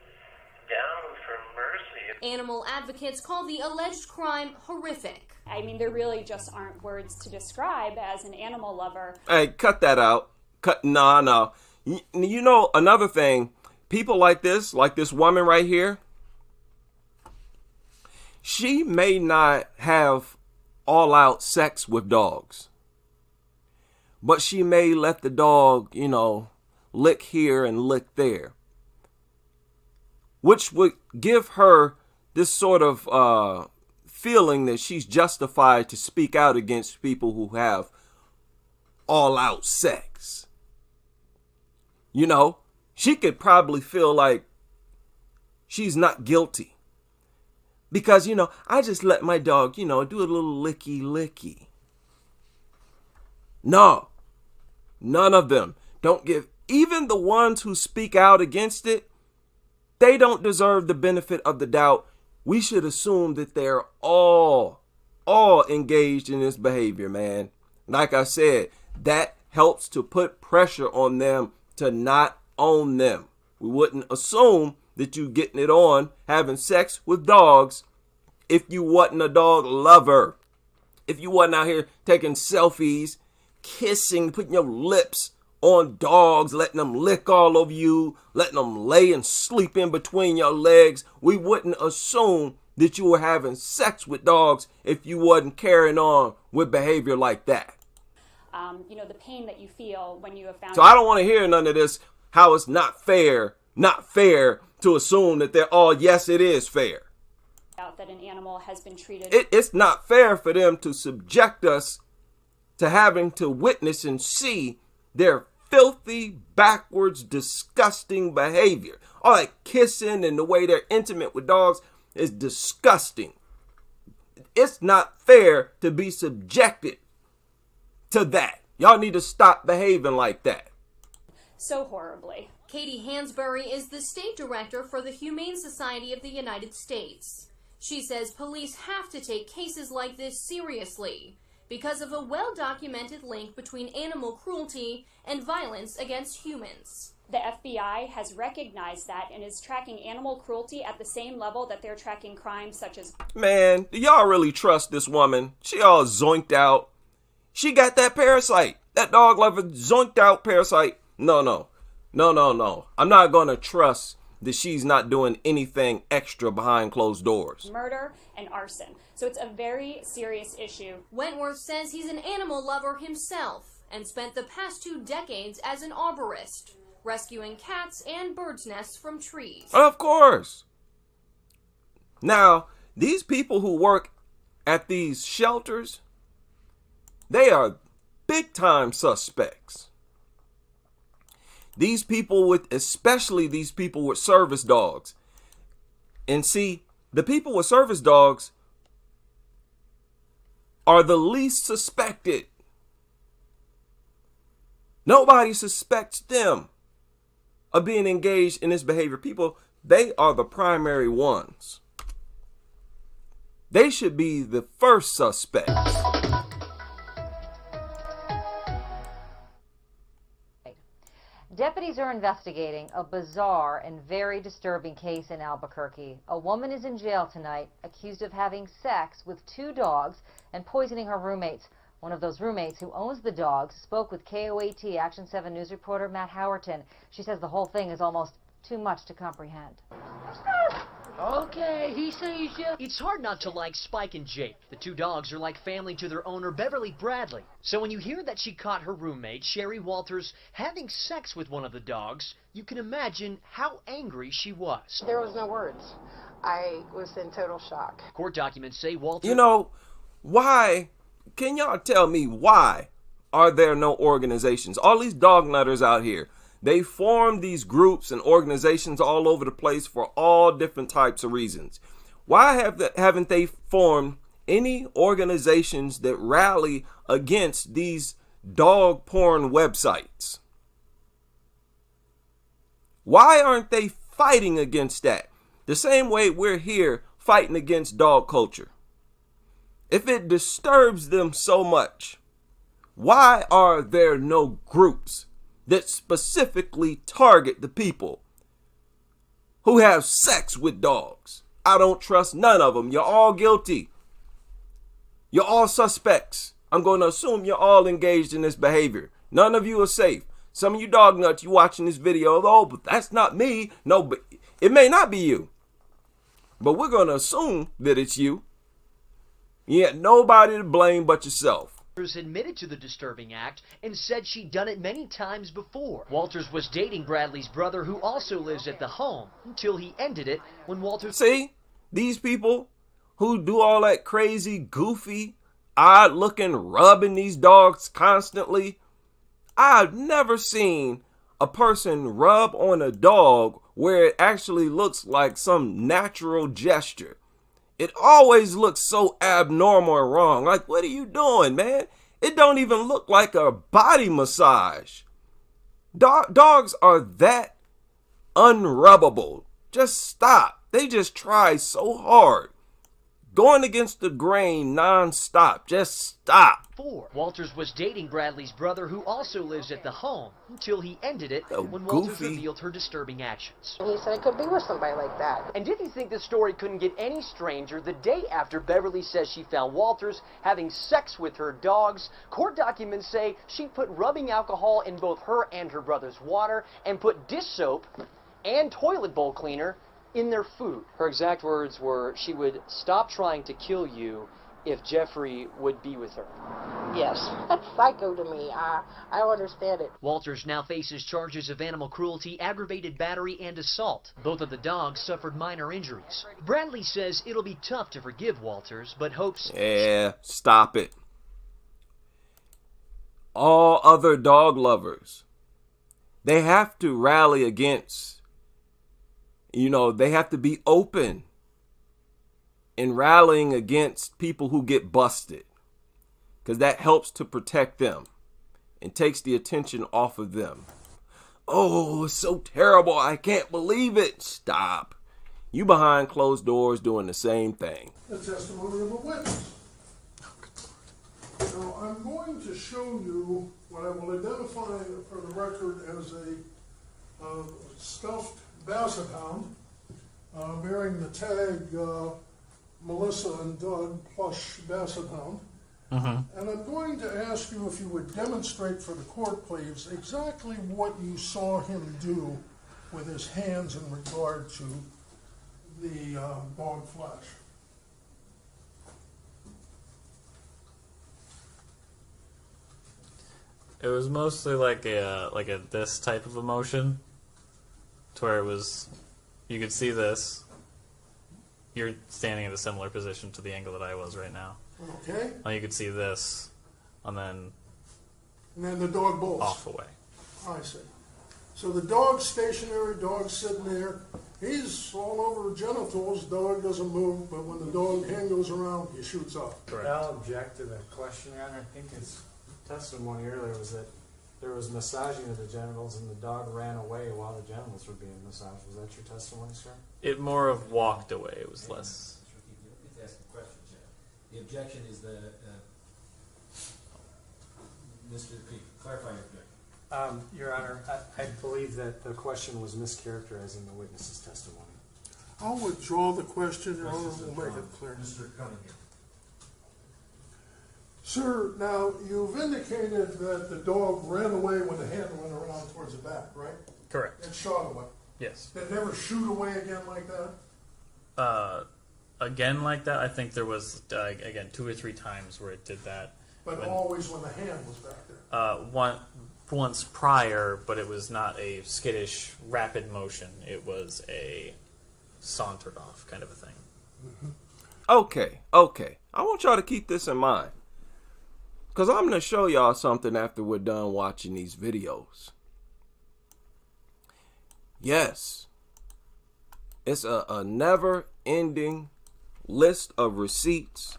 down for mercy. Animal advocates call the alleged crime horrific. I mean, there really just aren't words to describe as an animal lover. Hey, cut that out. No. You know, another thing, people like this woman right here, she may not have all-out sex with dogs, but she may let the dog, lick here and lick there, which would give her this sort of feeling that she's justified to speak out against people who have all-out sex. She could probably feel like she's not guilty. Because, I just let my dog, do a little licky. No, none of them. Don't give, even the ones who speak out against it, they don't deserve the benefit of the doubt. We should assume that they're all engaged in this behavior, man. Like I said, that helps to put pressure on them to not own them. We wouldn't assume that you getting it on, having sex with dogs, if you wasn't a dog lover. If you wasn't out here taking selfies, kissing, putting your lips on dogs, letting them lick all over you, letting them lay and sleep in between your legs, we wouldn't assume that you were having sex with dogs if you wasn't carrying on with behavior like that. The pain that you feel when you have found... So I don't want to hear none of this, how it's not fair to assume that they're all, yes, it is fair. That an animal has been treated... It's not fair for them to subject us to having to witness and see their filthy, backwards, disgusting behavior. All that kissing and the way they're intimate with dogs is disgusting. It's not fair to be subjected to that. Y'all need to stop behaving like that. So horribly. Katie Hansberry is the state director for the Humane Society of the United States. She says police have to take cases like this seriously. because of a well-documented link between animal cruelty and violence against humans. The FBI has recognized that and is tracking animal cruelty at the same level that they're tracking crimes such as... Man, do y'all really trust this woman? She all zoinked out. She got that parasite. That dog lover zoinked out parasite. No. I'm not going to trust that she's not doing anything extra behind closed doors. Murder and arson. So it's a very serious issue. Wentworth says he's an animal lover himself and spent the past 2 decades as an arborist, rescuing cats and birds' nests from trees. Of course. Now, these people who work at these shelters, they are big-time suspects. These people especially these people with service dogs. And see, the people with service dogs are the least suspected. Nobody suspects them of being engaged in this behavior. People, they are the primary ones. They should be the first suspects. Deputies are investigating a bizarre and very disturbing case in Albuquerque. A woman is in jail tonight, accused of having sex with 2 dogs and poisoning her roommates. One of those roommates who owns the dogs spoke with KOAT Action 7 News reporter Matt Howerton. She says the whole thing is almost too much to comprehend. Okay, he sees you. It's hard not to like Spike and Jake. The 2 dogs are like family to their owner, Beverly Bradley. So when you hear that she caught her roommate, Sherry Walters, having sex with one of the dogs, you can imagine how angry she was. There was no words. I was in total shock. Court documents say Walters... You know, why? Can y'all tell me why are there no organizations? All these dog nutters out here, they form these groups and organizations all over the place for all different types of reasons. Why haven't they formed any organizations that rally against these dog porn websites? Why aren't they fighting against that? The same way we're here fighting against dog culture. If it disturbs them so much, why are there no groups that specifically target the people who have sex with dogs? I don't trust none of them. You're all guilty. You're all suspects. I'm going to assume you're all engaged in this behavior. None of you are safe. Some of you dog nuts, you watching this video, oh, but that's not me. No, but it may not be you. But we're going to assume that it's you. You had nobody to blame but yourself. Walters admitted to the disturbing act and said she'd done it many times before. Walters was dating Bradley's brother, who also lives at the home, until he ended it when Walters... See, these people who do all that crazy, goofy, odd-looking rubbing these dogs constantly, I've never seen a person rub on a dog where it actually looks like some natural gesture. It always looks so abnormal and wrong. Like, what are you doing, man? It don't even look like a body massage. Dogs are that unrubbable. Just stop. They just try so hard. Going against the grain non-stop. Just stop. Walters was dating Bradley's brother, who also lives at the home, until he ended it when Walters revealed her disturbing actions. He said I could be with somebody like that. And did he think the story couldn't get any stranger? The day after Beverly says she found Walters having sex with her dogs, court documents say she put rubbing alcohol in both her and her brother's water and put dish soap and toilet bowl cleaner in their food. Her exact words were, she would stop trying to kill you if Jeffrey would be with her. Yes, that's psycho to me. I don't understand it. Walters now faces charges of animal cruelty, aggravated battery, and assault. Both of the dogs suffered minor injuries. Bradley says it'll be tough to forgive Walters, but hopes... Yeah, stop it. All other dog lovers, they have to rally against, they have to be open in rallying against people who get busted, because that helps to protect them and takes the attention off of them. Oh, it's so terrible. I can't believe it. Stop. You behind closed doors doing the same thing. The testimony of a witness. Now, I'm going to show you what I will identify for the record as a stuffed basset hound bearing the tag Melissa and Doug plush basset hound. And I'm going to ask you if you would demonstrate for the court, please, exactly what you saw him do with his hands in regard to the dog flesh. It was mostly like a this type of emotion, to where it was, you could see this. You're standing in a similar position to the angle that I was right now. Okay. Now you could see this, and then the dog bolts. Off away. I see. So the dog's stationary, dog's sitting there. He's all over genitals. Dog doesn't move, but when the dog hand goes around, he shoots off. Correct. I'll object to the question, Your Honor. I think his testimony earlier was that there was massaging of the genitals and the dog ran away while the genitals were being massaged. Was that your testimony, sir? It more of walked away. It was less. It's asking questions, the objection is the Mr. P. Clarify your objection. Your Honor, I believe that the question was mischaracterizing the witness's testimony. I'll withdraw the question, Your Honor. We'll make it clear. Mr. Cunningham. Sir, now you've indicated that the dog ran away when the hand went around towards the back, right? Correct. It shot away. Yes. Did it never shoot away again like that? Again like that, I think there was, again, 2 or 3 times where it did that. But always when the hand was back there? Once prior, but it was not a skittish, rapid motion. It was a sauntered off kind of a thing. Okay. I want y'all to keep this in mind, because I'm going to show y'all something after we're done watching these videos. Yes, it's a never-ending list of receipts.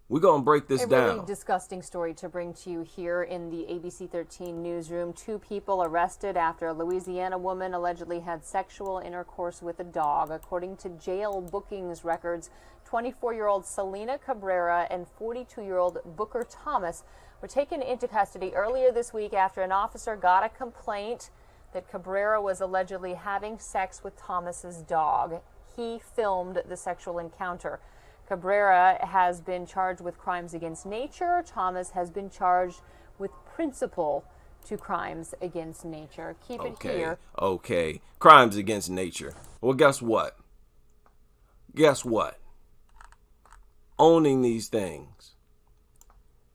We're going to break this down. A really disgusting story to bring to you here in the ABC 13 newsroom. 2 people arrested after a Louisiana woman allegedly had sexual intercourse with a dog. According to jail bookings records, 24-year-old Selena Cabrera and 42-year-old Booker Thomas were taken into custody earlier this week after an officer got a complaint that Cabrera was allegedly having sex with Thomas's dog. He filmed the sexual encounter. Cabrera has been charged with crimes against nature. Thomas has been charged with principal to crimes against nature. Keep it here. Okay. Crimes against nature. Well, guess what? Owning these things,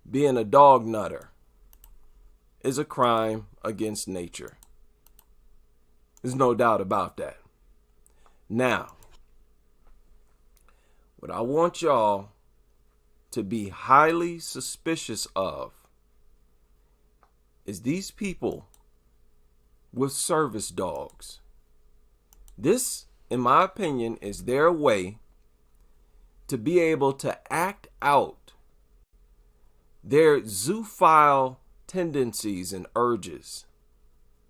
being a dog nutter, is a crime against nature. There's no doubt about that. Now, what I want y'all to be highly suspicious of is these people with service dogs. This, in my opinion, is their way to be able to act out their zoophile tendencies and urges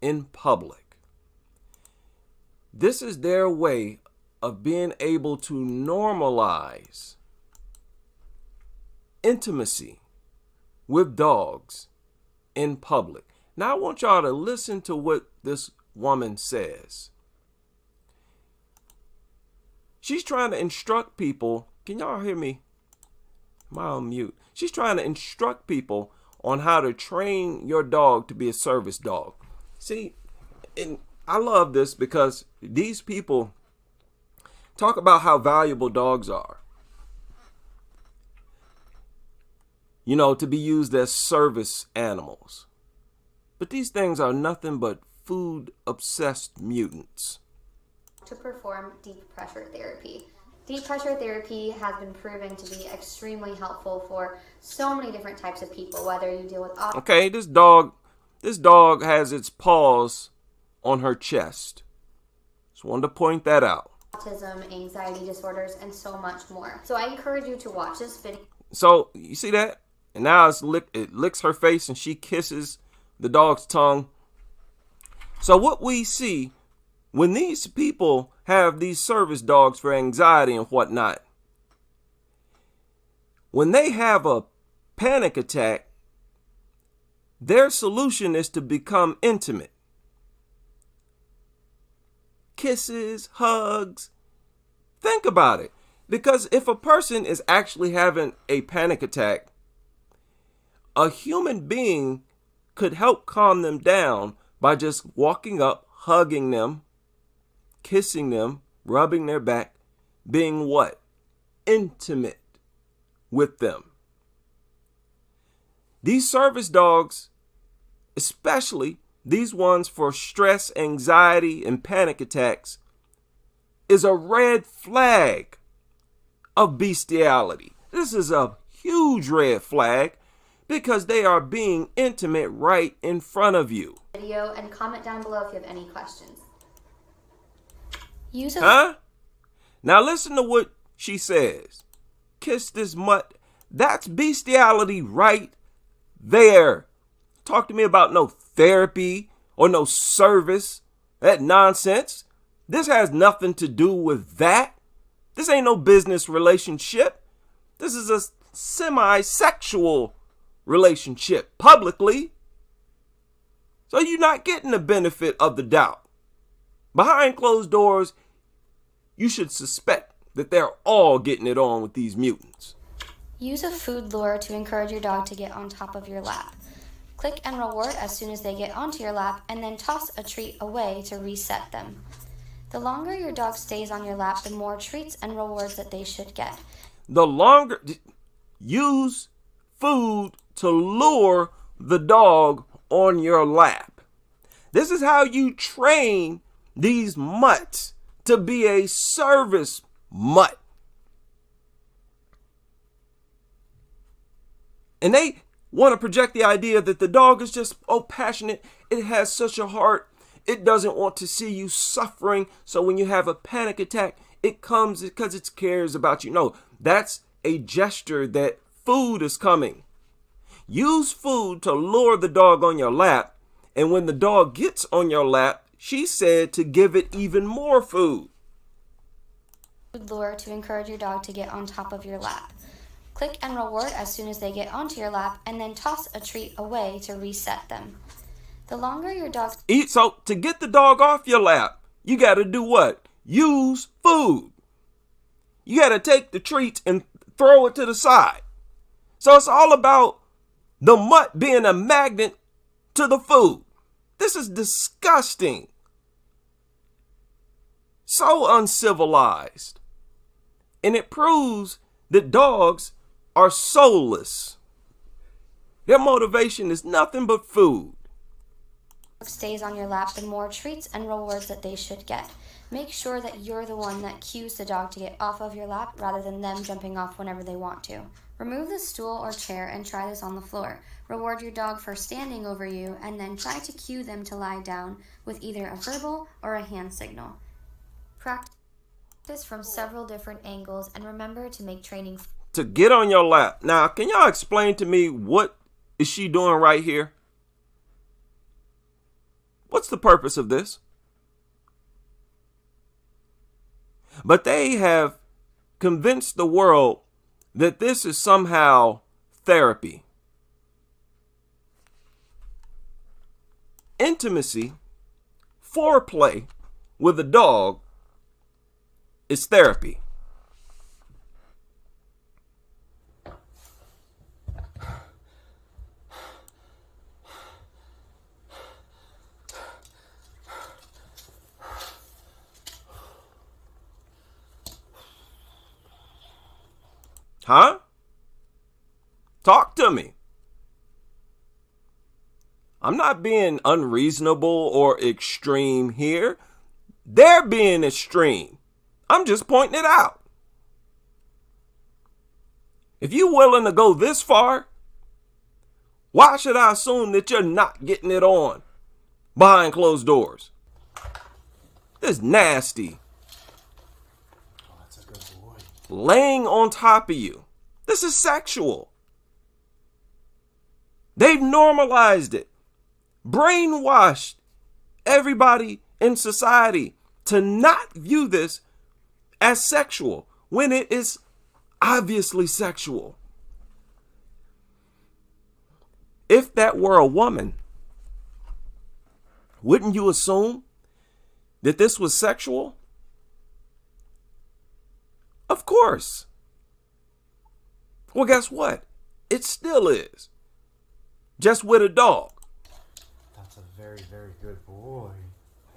in public. This is their way of being able to normalize intimacy with dogs in public. Now I want y'all to listen to what this woman says. She's trying to instruct people. Can y'all hear me? Am I on mute? She's trying to instruct people on how to train your dog to be a service dog. See, and I love this because these people talk about how valuable dogs are. You know, to be used as service animals. But these things are nothing but food-obsessed mutants. To perform deep pressure therapy. Deep pressure therapy has been proven to be extremely helpful for so many different types of people, whether you deal with autism. Okay, this dog has its paws on her chest. Just wanted to point that out. Autism, anxiety disorders, and so much more. So I encourage you to watch this video. So you see that? And now it licks her face and she kisses the dog's tongue. So what we see when these people have these service dogs for anxiety and whatnot, when they have a panic attack, their solution is to become intimate. Kisses, hugs. Think about it. Because if a person is actually having a panic attack, a human being could help calm them down by just walking up, hugging them, kissing them, rubbing their back, being what? Intimate with them. These service dogs, especially these ones for stress, anxiety, and panic attacks, is a red flag of bestiality. This is a huge red flag because they are being intimate right in front of you. Video and comment down below if you have any questions. Now listen to what she says. Kiss this mutt. That's bestiality right there. Talk to me about no therapy or no service. That nonsense. This has nothing to do with that. This ain't no business relationship. This is a semi-sexual relationship publicly. So you're not getting the benefit of the doubt. Behind closed doors, you should suspect that they're all getting it on with these mutants. Use a food lure to encourage your dog to get on top of your lap. Click and reward as soon as they get onto your lap, and then toss a treat away to reset them. The longer your dog stays on your lap, the more treats and rewards that they should get. The longer, use food to lure the dog on your lap. This is how you train these mutts to be a service mutt. And they want to project the idea that the dog is just, passionate. It has such a heart. It doesn't want to see you suffering. So when you have a panic attack, it comes because it cares about you. No, that's a gesture that food is coming. Use food to lure the dog on your lap. And when the dog gets on your lap, she said to give it even more food. Food lure to encourage your dog to get on top of your lap. Click and reward as soon as they get onto your lap, and then toss a treat away to reset them. The longer your dog eat, so to get the dog off your lap, you got to do what? Use food. You got to take the treats and throw it to the side. So it's all about the mutt being a magnet to the food. This is disgusting. So uncivilized. And it proves that dogs are soulless. Their motivation is nothing but food. Stays on your lap, the more treats and rewards that they should get. Make sure that you're the one that cues the dog to get off of your lap rather than them jumping off whenever they want to. Remove the stool or chair and try this on the floor. Reward your dog for standing over you and then try to cue them to lie down with either a verbal or a hand signal. Practice from several different angles and remember to make training to get on your lap. Now, can y'all explain to me what is she doing right here? What's the purpose of this? But they have convinced the world that this is somehow therapy. Intimacy, foreplay with a dog is therapy. Huh? Talk to me. I'm not being unreasonable or extreme here. They're being extreme. I'm just pointing it out. If you're willing to go this far, why should I assume that you're not getting it on behind closed doors? This is nasty. Laying on top of you. This is sexual. They've normalized it. Brainwashed everybody in society to not view this as sexual when it is obviously sexual. If that were a woman, wouldn't you assume that this was sexual? Of course. Well, guess what? It still is. Just with a dog. That's a very, very good boy.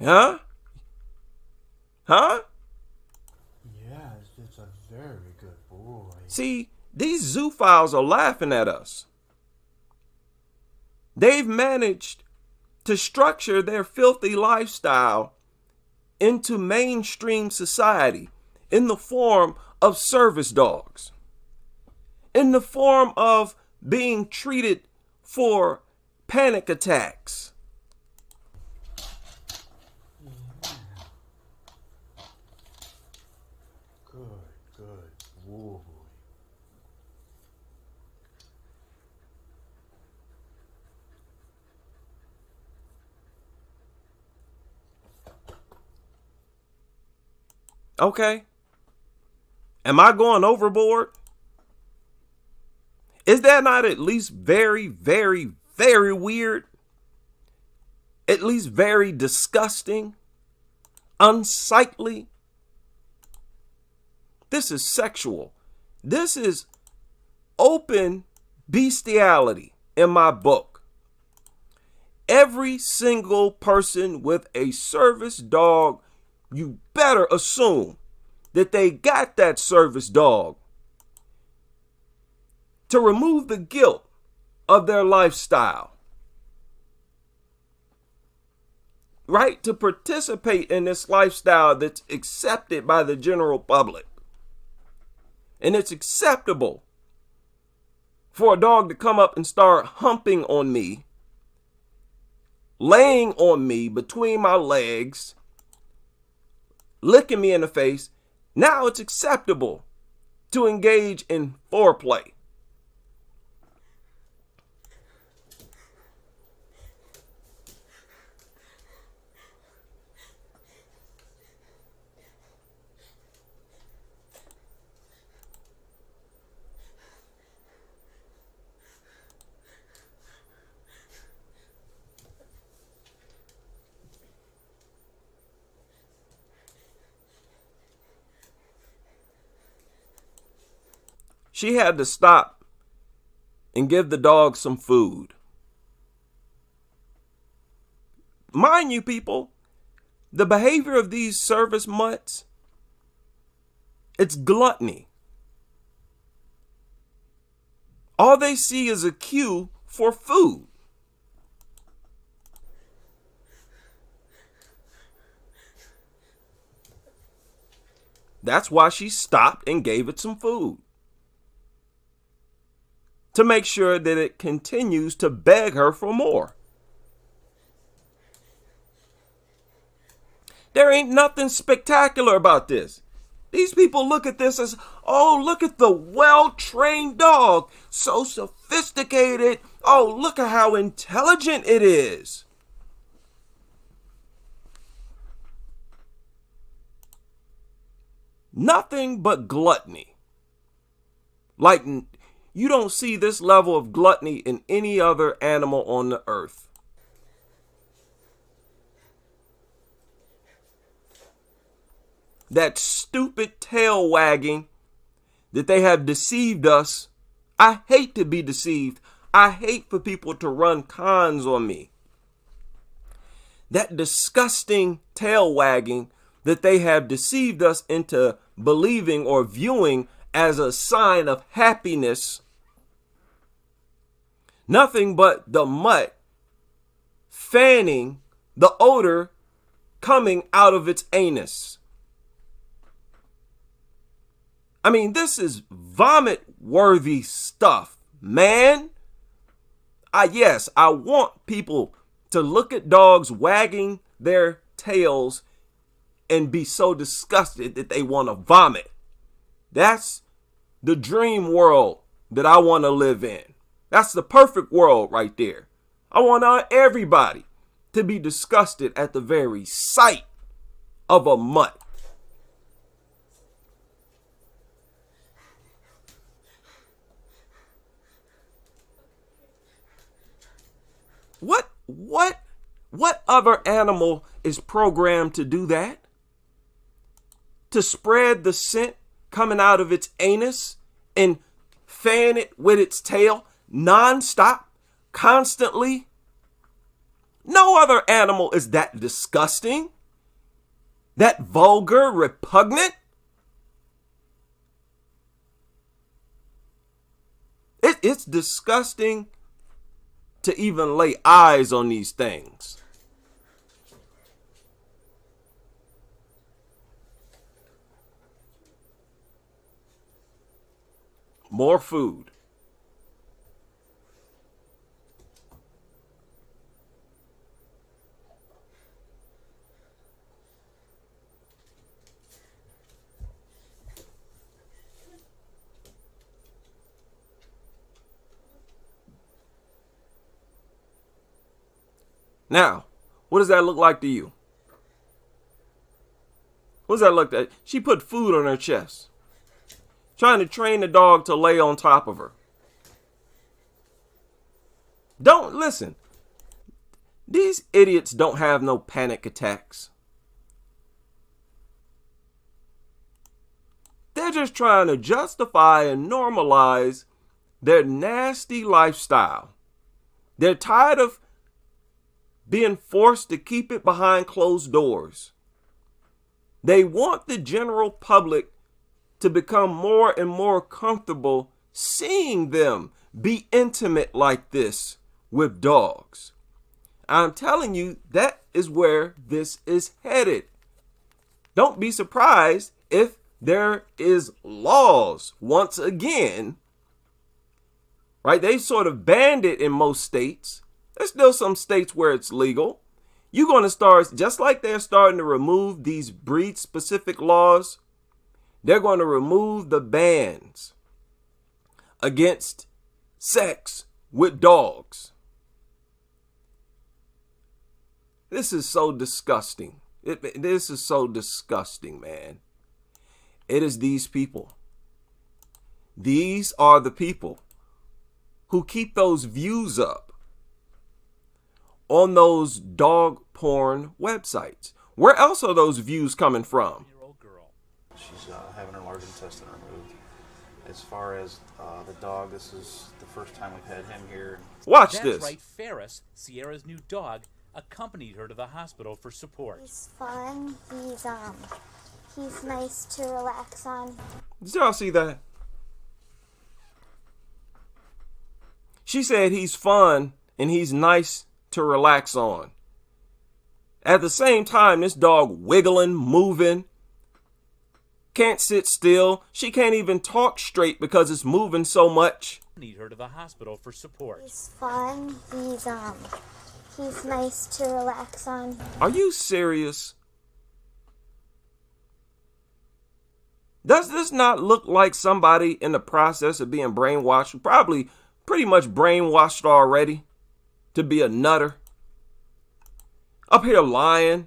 Huh? Huh? Yes, it's a very good boy. See, these zoophiles are laughing at us. They've managed to structure their filthy lifestyle into mainstream society in the form of service dogs, in the form of being treated for panic attacks. Good boy. Okay. Am I going overboard? Is that not at least very, very, very weird? At least very disgusting? Unsightly? This is sexual. This is open bestiality in my book. Every single person with a service dog, you better assume that they got that service dog to remove the guilt of their lifestyle. Right? To participate in this lifestyle that's accepted by the general public. And it's acceptable for a dog to come up and start humping on me, laying on me between my legs, licking me in the face. Now it's acceptable to engage in foreplay. She had to stop and give the dog some food. Mind you, people, the behavior of these service mutts, it's gluttony. All they see is a cue for food. That's why she stopped and gave it some food, to make sure that it continues to beg her for more. There ain't nothing spectacular about this. These people look at this as, oh, look at the well-trained dog. So sophisticated. Oh, look at how intelligent it is. Nothing but gluttony. Like, you don't see this level of gluttony in any other animal on the earth. That stupid tail wagging that they have deceived us. I hate to be deceived. I hate for people to run cons on me. That disgusting tail wagging that they have deceived us into believing or viewing as a sign of happiness. Nothing but the mutt fanning the odor coming out of its anus. I mean, this is vomit-worthy stuff, man. Yes, I want people to look at dogs wagging their tails and be so disgusted that they want to vomit. That's the dream world that I want to live in. That's the perfect world right there. I want everybody to be disgusted at the very sight of a mutt. What other animal is programmed to do that? To spread the scent coming out of its anus and fan it with its tail nonstop, constantly? No other animal is that disgusting, that vulgar, repugnant. It's disgusting to even lay eyes on these things. More food. Now, what does that look like to you? What does that look like? She put food on her chest, trying to train the dog to lay on top of her. Don't listen. These idiots don't have no panic attacks. They're just trying to justify and normalize their nasty lifestyle. They're tired of being forced to keep it behind closed doors. They want the general public to become more and more comfortable seeing them be intimate like this with dogs. I'm telling you, that is where this is headed. Don't be surprised if there is laws once again, right? They sort of banned it in most states. There's still some states where it's legal. You're going to start, just like they're starting to remove these breed-specific laws, they're going to remove the bans against sex with dogs. This is so disgusting. This is so disgusting, man. It is these people. These are the people who keep those views up on those dog porn websites. Where else are those views coming from? She's having her large intestine removed. As far as the dog, this is the first time we've had him here. Watch That's this. Right, Ferris, Sierra's new dog, accompanied her to the hospital for support. He's fun. He's nice to relax on. Did y'all see that? She said he's fun and he's nice to relax on. At the same time, this dog wiggling, moving, can't sit still. She can't even talk straight because it's moving so much. Need her to the hospital for support. He's fun. He's nice to relax on. Are you serious? Does this not look like somebody in the process of being brainwashed? Probably pretty much brainwashed already to be a nutter. Up here lying.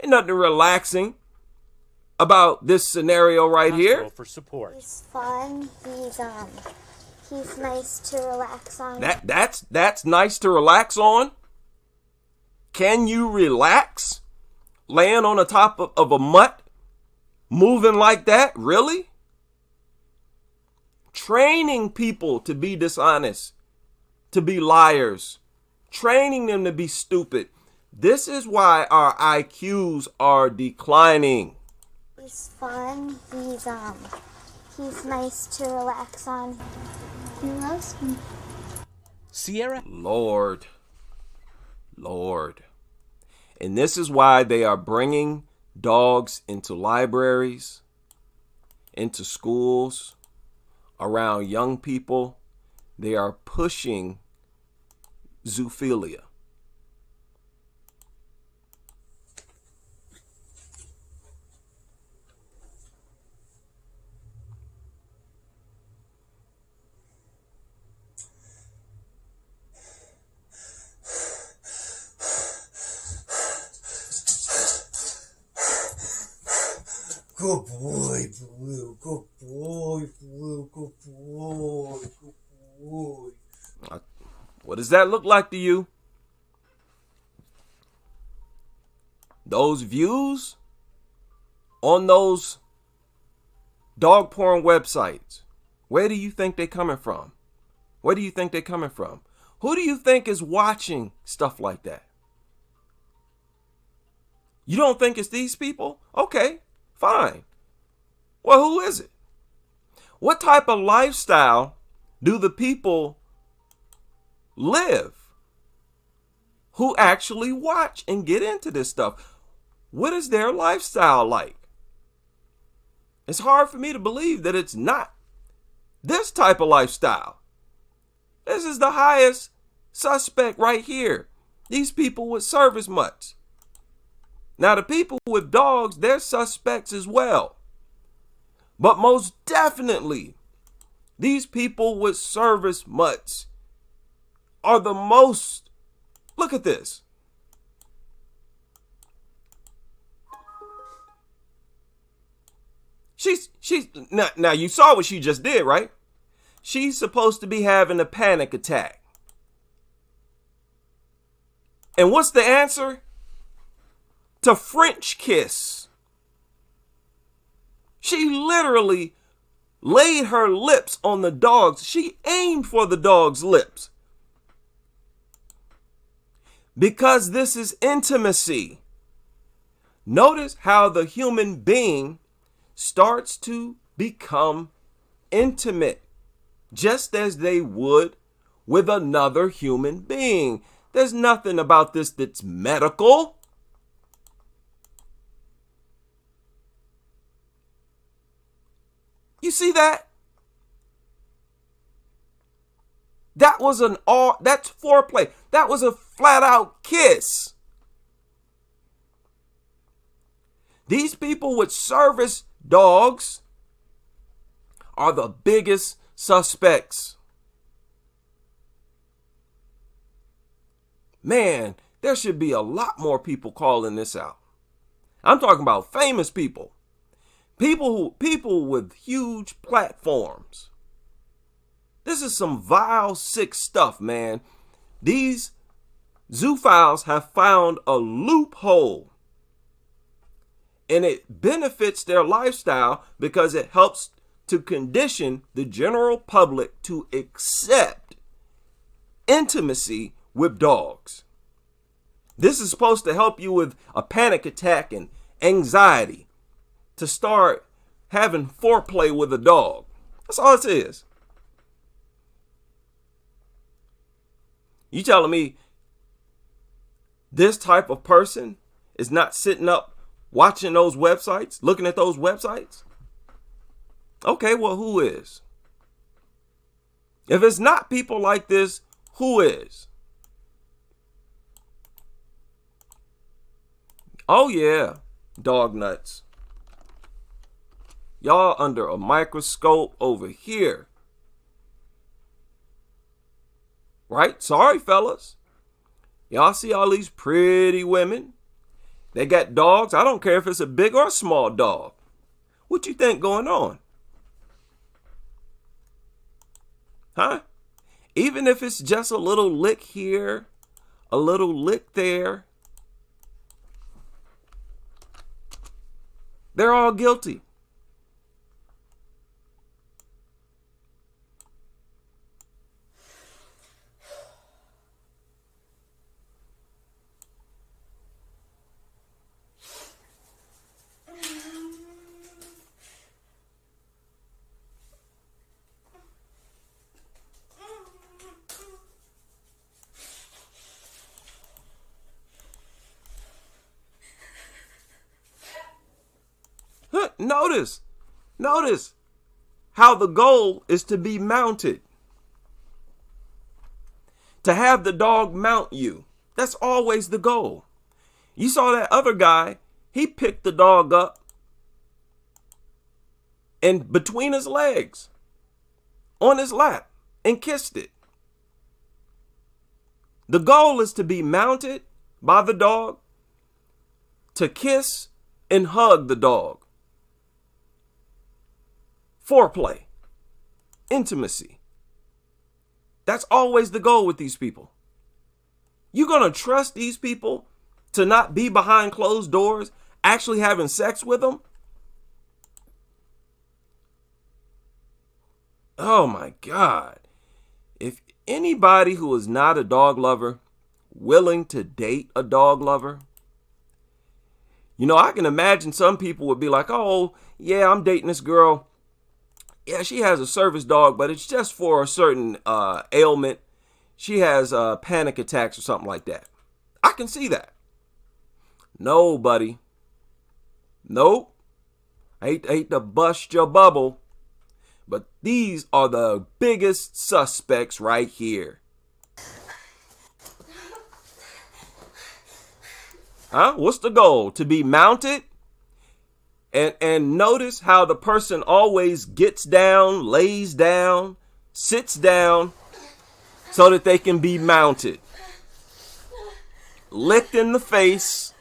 Ain't nothing relaxing about this scenario right here. For support. He's fun. He's nice to relax on. That's nice to relax on. Can you relax laying on the top of a mutt, moving like that? Really? Training people to be dishonest, to be liars, training them to be stupid. This is why our IQs are declining. He's fun. He's nice to relax on. He loves me. Sierra. Lord. And this is why they are bringing dogs into libraries, into schools, around young people. They are pushing zoophilia. Good boy, Blue. Good boy, Blue. Good boy. Good boy. What does that look like to you? those views on those dog porn websites, where do you think they're coming from? Where do you think they're coming from? Who do you think is watching stuff like that? You don't think it's these people? Okay, fine. Well, who is it? What type of lifestyle do the people live who actually watch and get into this stuff? What is their lifestyle like? It's hard for me to believe that it's not this type of lifestyle. This is the highest suspect right here. These people with service mutts. Now, the people with dogs, they're suspects as well. But most definitely, these people with service mutts are the most. Look at this. She's now you saw what she just did, right? She's supposed to be having a panic attack. And what's the answer? To French kiss. She literally laid her lips on the dog's. She aimed for the dog's lips. Because this is intimacy. Notice how the human being starts to become intimate, just as they would with another human being. There's nothing about this that's medical. You see that? That's foreplay. That was a flat out kiss. These people with service dogs are the biggest suspects. Man, there should be a lot more people calling this out. I'm talking about famous people. People with huge platforms. This is some vile, sick stuff, man. These zoophiles have found a loophole. And it benefits their lifestyle because it helps to condition the general public to accept intimacy with dogs. This is supposed to help you with a panic attack and anxiety to start having foreplay with a dog. That's all it is. You telling me this type of person is not sitting up watching those websites, looking at those websites? Okay, well, who is? If it's not people like this, who is? Oh yeah, dog nuts. Y'all under a microscope over here. Right? Sorry, fellas. Y'all see all these pretty women? They got dogs. I don't care if it's a big or a small dog. What you think going on? Huh? Even if it's just a little lick here, a little lick there, they're all guilty. Notice how the goal is to be mounted. To have the dog mount you. That's always the goal. You saw that other guy, he picked the dog up and between his legs, on his lap, and kissed it. The goal is to be mounted by the dog, to kiss and hug the dog. Foreplay, intimacy. That's always the goal with these people. You're going to trust these people to not be behind closed doors actually having sex with them? Oh my God. If anybody who is not a dog lover willing to date a dog lover, I can imagine some people would be like, oh, yeah, I'm dating this girl. Yeah, she has a service dog, but it's just for a certain ailment. She has panic attacks or something like that. I can see that. No, buddy. Nope. I hate to bust your bubble, but these are the biggest suspects right here. Huh? What's the goal? To be mounted? And notice how the person always gets down, lays down, sits down so that they can be mounted. Licked in the face.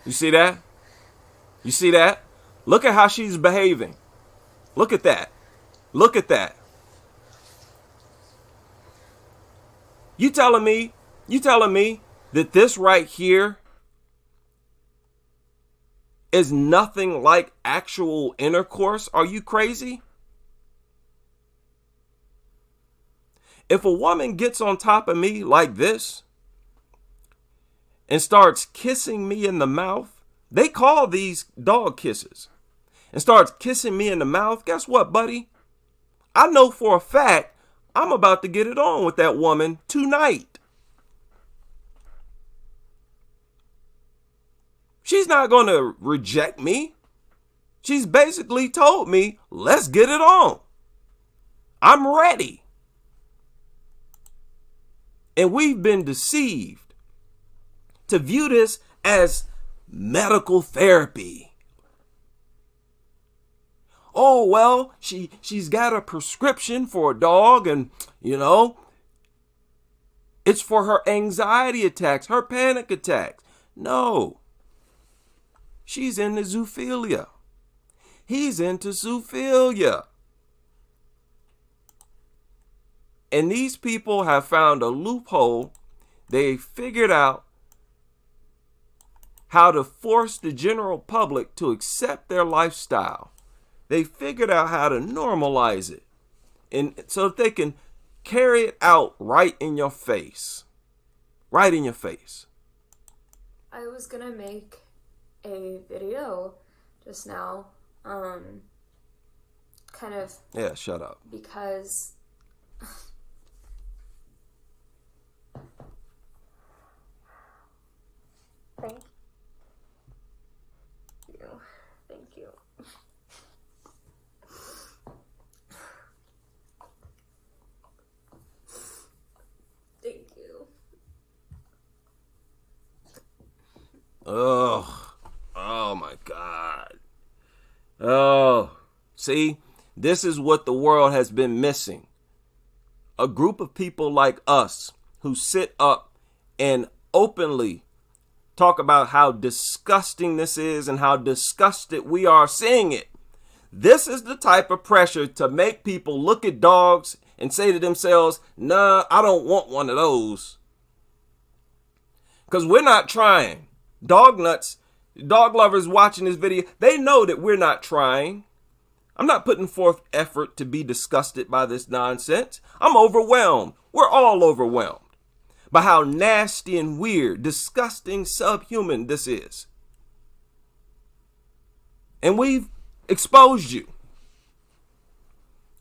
You see that? You see that? Look at how she's behaving. Look at that. Look at that. You telling me that this right here is nothing like actual intercourse? Are you crazy? If a woman gets on top of me like this and starts kissing me in the mouth, they call these dog kisses, and starts kissing me in the mouth, guess what, buddy? I know for a fact I'm about to get it on with that woman tonight. She's not going to reject me. She's basically told me, let's get it on. I'm ready. And we've been deceived to view this as medical therapy. Oh, well, she's got a prescription for a dog and, it's for her anxiety attacks, her panic attacks. No. She's into zoophilia. He's into zoophilia. And these people have found a loophole. They figured out how to force the general public to accept their lifestyle. They figured out how to normalize it, and so that they can carry it out right in your face. Right in your face. I was gonna make a video just now, kind of... Yeah, shut up. Because... Thank you. Thank you. Thank you. Oh my God. Oh, see, this is what the world has been missing. A group of people like us who sit up and openly talk about how disgusting this is and how disgusted we are seeing it. This is the type of pressure to make people look at dogs and say to themselves, nah, I don't want one of those. Because we're not trying. Dog nuts, dog lovers watching this video, they know that we're not trying. I'm not putting forth effort to be disgusted by this nonsense. I'm overwhelmed. We're all overwhelmed by how nasty and weird, disgusting, subhuman this is. And we've exposed you.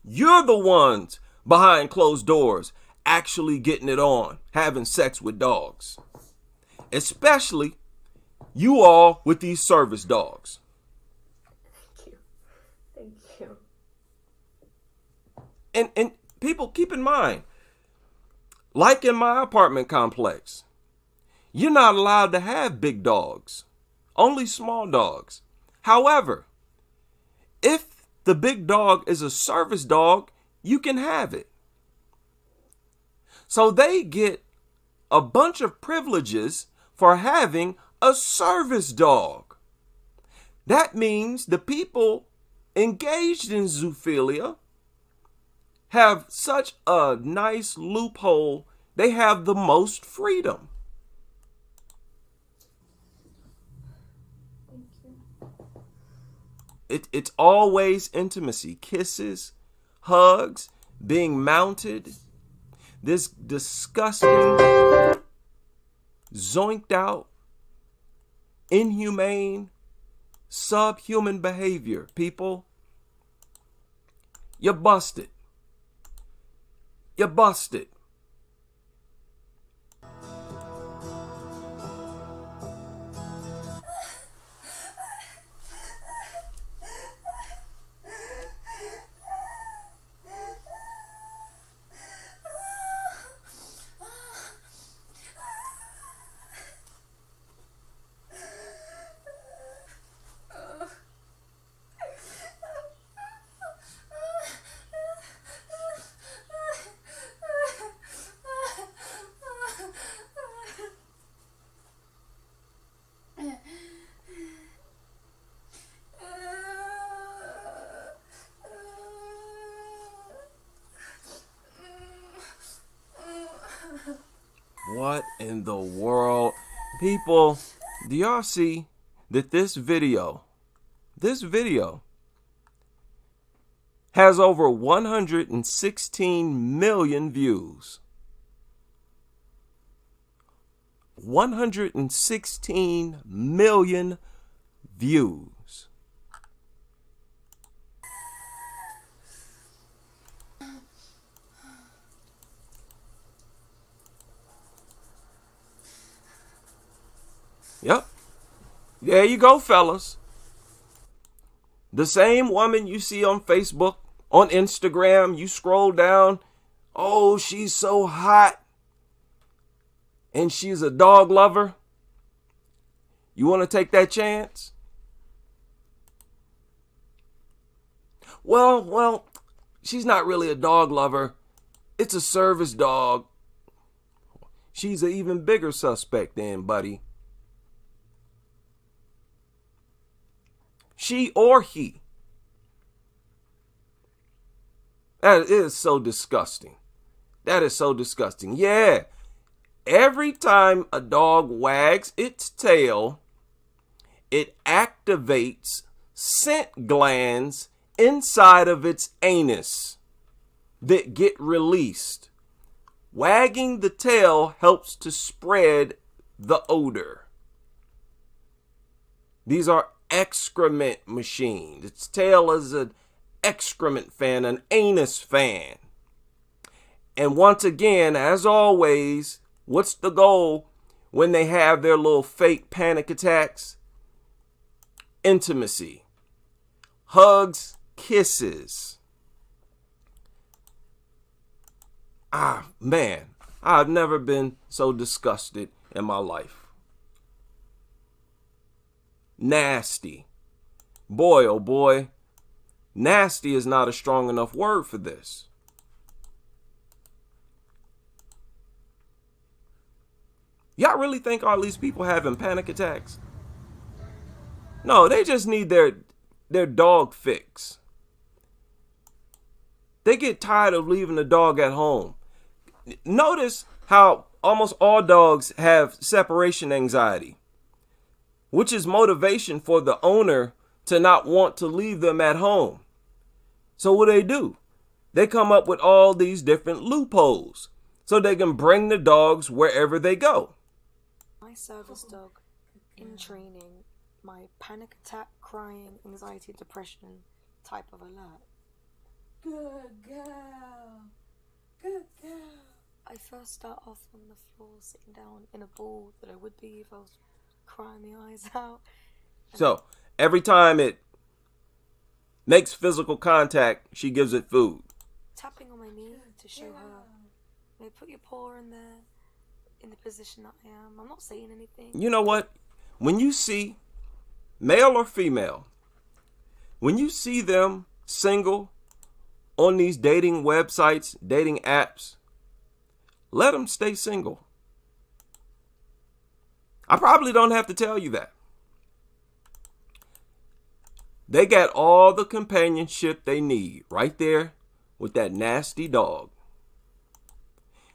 You're the ones behind closed doors actually getting it on, having sex with dogs. Especially you all with these service dogs. Thank you. And people, keep in mind, like in my apartment complex, you're not allowed to have big dogs, only small dogs. However, if the big dog is a service dog, you can have it. So they get a bunch of privileges for having a service dog. That means the people engaged in zoophilia have such a nice loophole. They have the most freedom. Thank you. It's always intimacy, kisses, hugs, being mounted. This disgusting, zoinked out, inhumane, subhuman behavior. People, you're busted. You're busted. What in the world? People, do y'all see that this video has over 116 million views? 116 million views. Yep. There you go, fellas. The same woman you see on Facebook, on Instagram, you scroll down, oh, she's so hot, and she's a dog lover. You want to take that chance? Well, she's not really a dog lover. It's a service dog. She's an even bigger suspect then, buddy. She or he. That is so disgusting. That is so disgusting. Yeah. Every time a dog wags its tail, it activates scent glands inside of its anus that get released. Wagging the tail helps to spread the odor. These are excrement machines. Its tail is an excrement fan, an anus fan. And once again, as always, what's the goal when they have their little fake panic attacks? Intimacy. Hugs, kisses. Ah, man, I've never been so disgusted in my life. Nasty. Boy, oh boy. Nasty is not a strong enough word for this. Y'all really think all these people having panic attacks? No, they just need their dog fix. They get tired of leaving the dog at home. Notice how almost all dogs have separation anxiety, which is motivation for the owner to not want to leave them at home. So what do? They come up with all these different loopholes so they can bring the dogs wherever they go. My service dog in training, my panic attack, crying, anxiety, depression type of alert. Good girl. Good girl. I first start off on the floor, sitting down in a ball that I would be if I was crying my eyes out. So every time it makes physical contact, she gives it food. Tapping on my knee to show her, put your paw in the position that I am. I'm not saying anything. You know what? When you see, male or female, when you see them single on these dating websites, dating apps, let them stay single. I probably don't have to tell you that. They got all the companionship they need right there with that nasty dog.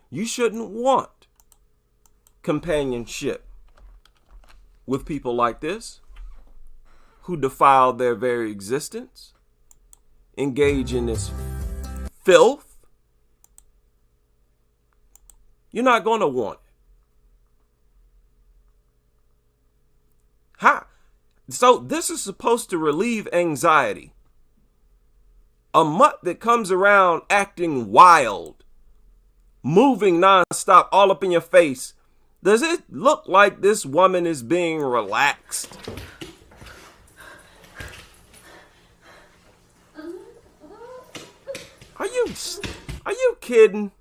You shouldn't want companionship with people like this who defile their very existence, engage in this filth. You're not going to want it. So this is supposed to relieve anxiety. A mutt that comes around acting wild, moving nonstop, all up in your face. Does it look like this woman is being relaxed? Are you kidding?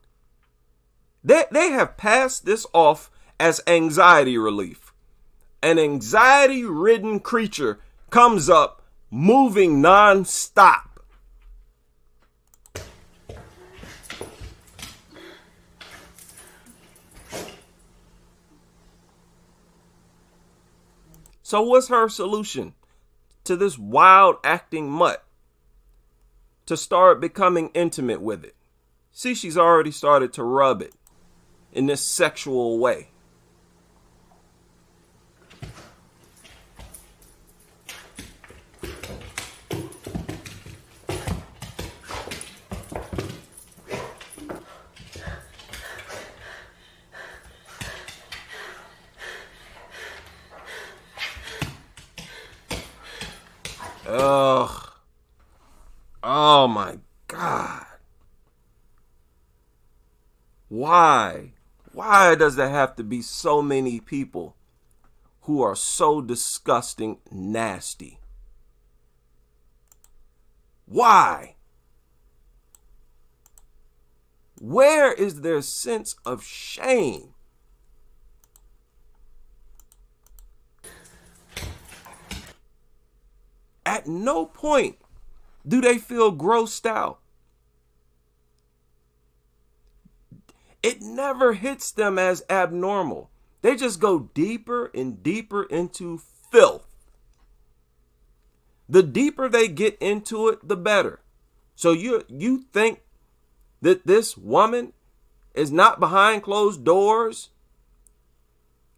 They have passed this off as anxiety relief. An anxiety-ridden creature comes up, moving non-stop. So what's her solution to this wild acting mutt? To start becoming intimate with it. See, she's already started to rub it in this sexual way. Ugh. Oh my God. Why? Why does there have to be so many people who are so disgusting, nasty? Why? Where is their sense of shame? At no point do they feel grossed out. It never hits them as abnormal. They just go deeper and deeper into filth. The deeper they get into it, the better. So you think that this woman is not behind closed doors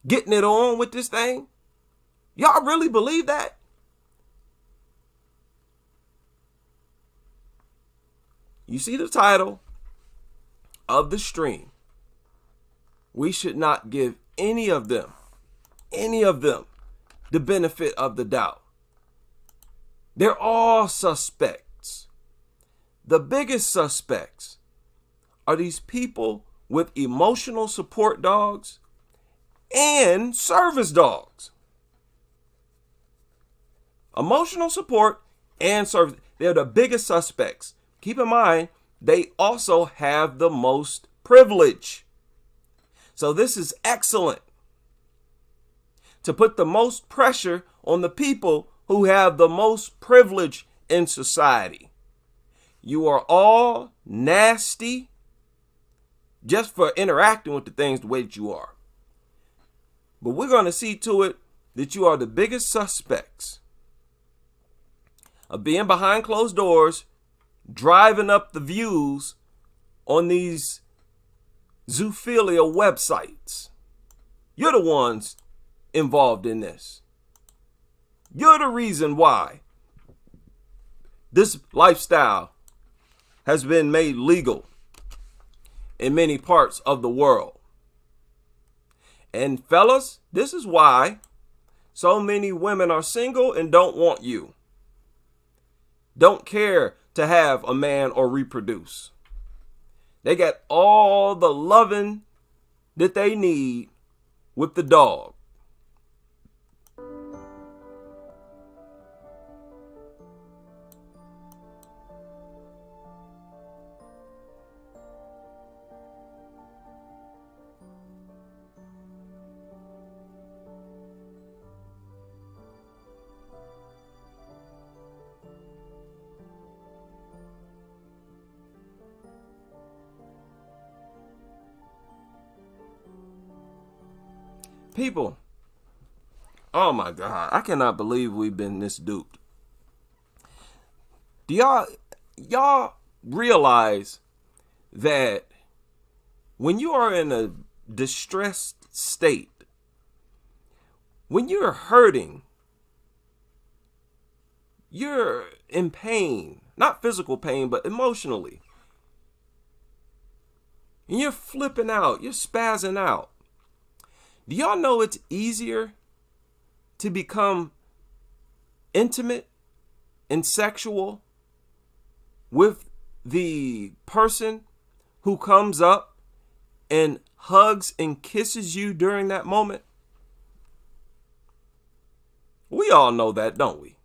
getting it on with this thing? Y'all really believe that? You see the title of the stream. We should not give any of them, the benefit of the doubt. They're all suspects. The biggest suspects are these people with emotional support dogs and service dogs. Emotional support and service, they're the biggest suspects. Keep in mind, they also have the most privilege. So this is excellent to put the most pressure on the people who have the most privilege in society. You are all nasty just for interacting with the things the way that you are. But we're going to see to it that you are the biggest suspects of being behind closed doors, driving up the views on these zoophilia websites. You're the ones involved in this. You're the reason why this lifestyle has been made legal in many parts of the world. And fellas, this is why so many women are single and don't want you. Don't care to have a man or reproduce. They got all the loving that they need with the dog. People, oh my God, I cannot believe we've been this duped. Do y'all realize that when you are in a distressed state, when you're hurting, you're in pain, not physical pain, but emotionally, and you're flipping out, you're spazzing out. Do y'all know it's easier to become intimate and sexual with the person who comes up and hugs and kisses you during that moment? We all know that, don't we?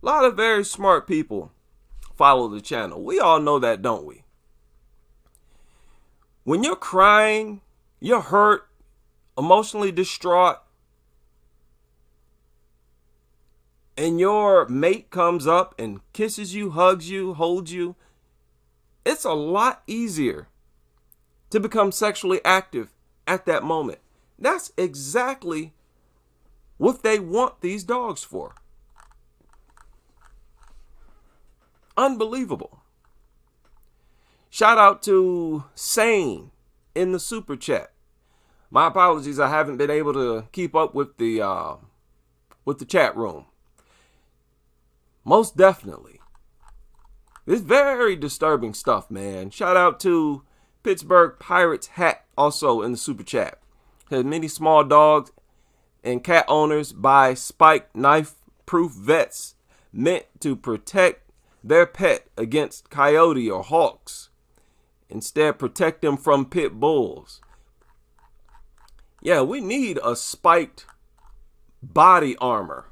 A lot of very smart people follow the channel. We all know that, don't we? When you're crying, you're hurt, emotionally distraught, and your mate comes up and kisses you, hugs you, holds you, it's a lot easier to become sexually active at that moment. That's exactly what they want these dogs for. Unbelievable. Shout out to Sane in the super chat. My apologies, I haven't been able to keep up with the chat room. Most definitely. It's very disturbing stuff, man. Shout out to Pittsburgh Pirates Hat also in the super chat. Says many small dogs and cat owners buy spike knife-proof vets meant to protect their pet against coyote or hawks. Instead, protect them from pit bulls. Yeah, we need a spiked body armor.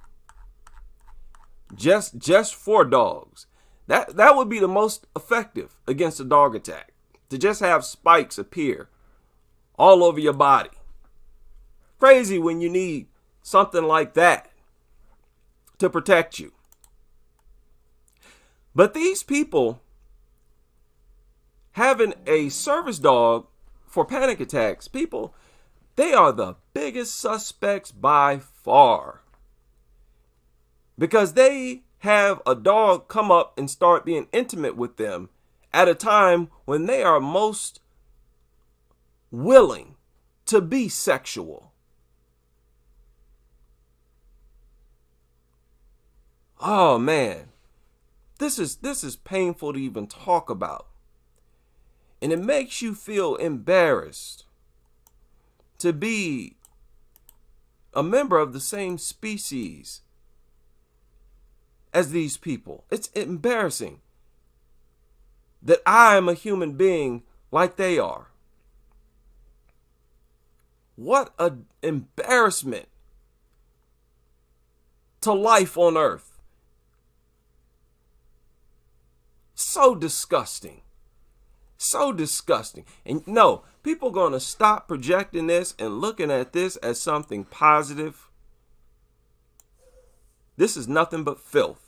Just for dogs. That would be the most effective against a dog attack. To just have spikes appear all over your body. Crazy when you need something like that to protect you. But these people having a service dog for panic attacks, people, they are the biggest suspects by far. Because they have a dog come up and start being intimate with them at a time when they are most willing to be sexual. Oh man, this is painful to even talk about. And it makes you feel embarrassed to be a member of the same species as these people. It's embarrassing that I am a human being like they are. What an embarrassment to life on earth. So disgusting. So disgusting. And no, people are going to stop projecting this and looking at this as something positive. This is nothing but filth.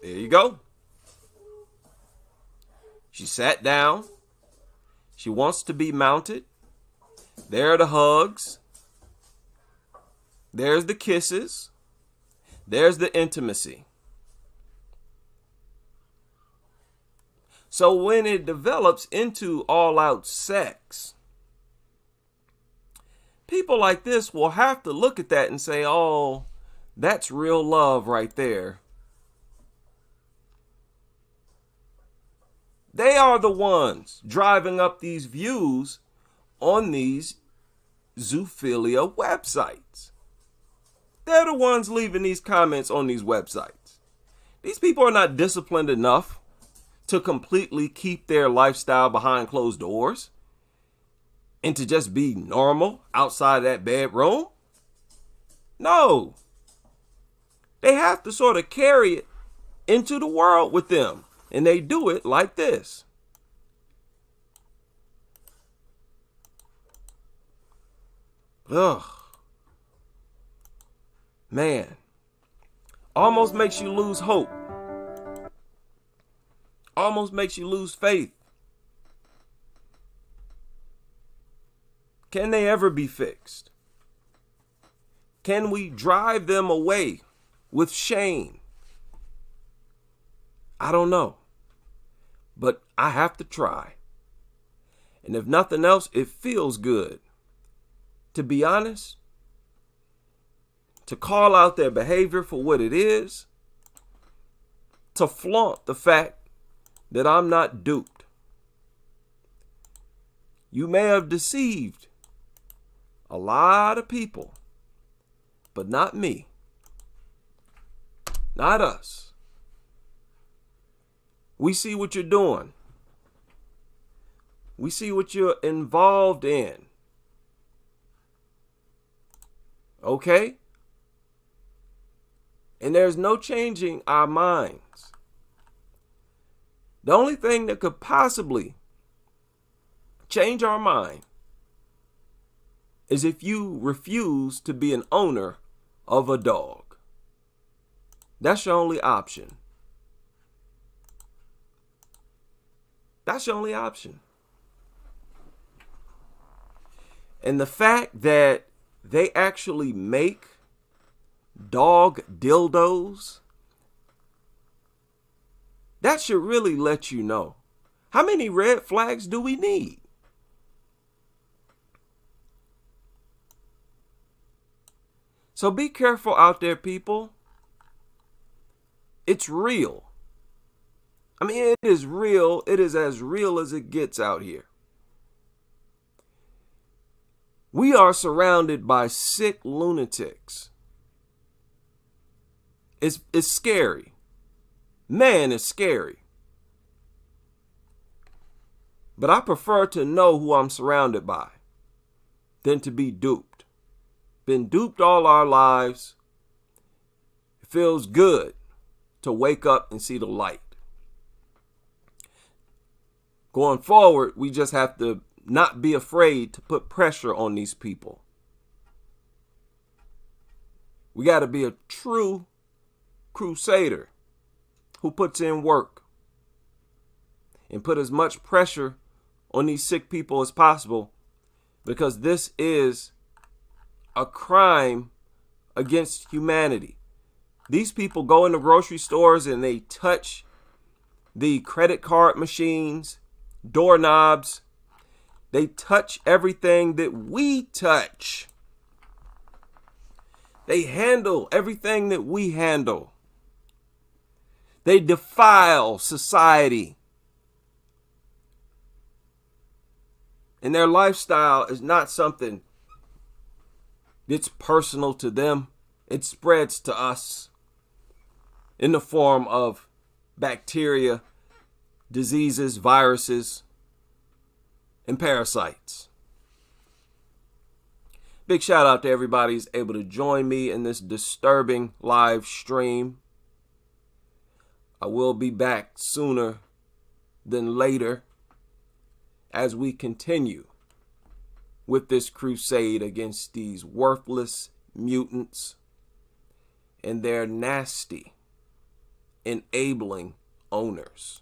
There you go. She sat down. She wants to be mounted. There are the hugs. There's the kisses. There's the intimacy. So when it develops into all-out sex, people like this will have to look at that and say, oh, that's real love right there. They are the ones driving up these views on these zoophilia websites. They're the ones leaving these comments on these websites. These people are not disciplined enough to completely keep their lifestyle behind closed doors and to just be normal outside that bedroom. No. They have to sort of carry it into the world with them. And they do it like this. Ugh. Man. Almost makes you lose hope. Almost makes you lose faith. Can they ever be fixed? Can we drive them away with shame? I don't know. But I have to try. And if nothing else, it feels good. To be honest, to call out their behavior for what it is, to flaunt the fact that I'm not duped. You may have deceived a lot of people, but not me. Not us. We see what you're doing. We see what you're involved in. Okay? And there's no changing our minds. The only thing that could possibly change our mind is if you refuse to be an owner of a dog. That's your only option. That's your only option. And the fact that they actually make dog dildos, that should really let you know. How many red flags do we need? So be careful out there, people. It's real. I mean, it is real. It is as real as it gets out here. We are surrounded by sick lunatics. It's scary. Man, it's scary. But I prefer to know who I'm surrounded by than to be duped. Been duped all our lives. It feels good to wake up and see the light. Going forward, we just have to not be afraid to put pressure on these people. We got to be a true crusader who puts in work and put as much pressure on these sick people as possible, because this is a crime against humanity. These people go into grocery stores and they touch the credit card machines, doorknobs. They touch everything that we touch. They handle everything that we handle. They defile society. And their lifestyle is not something that's personal to them. It spreads to us in the form of bacteria, diseases, viruses, and parasites. Big shout out to everybody who's able to join me in this disturbing live stream. I will be back sooner than later as we continue with this crusade against these worthless mutants and their nasty, enabling owners.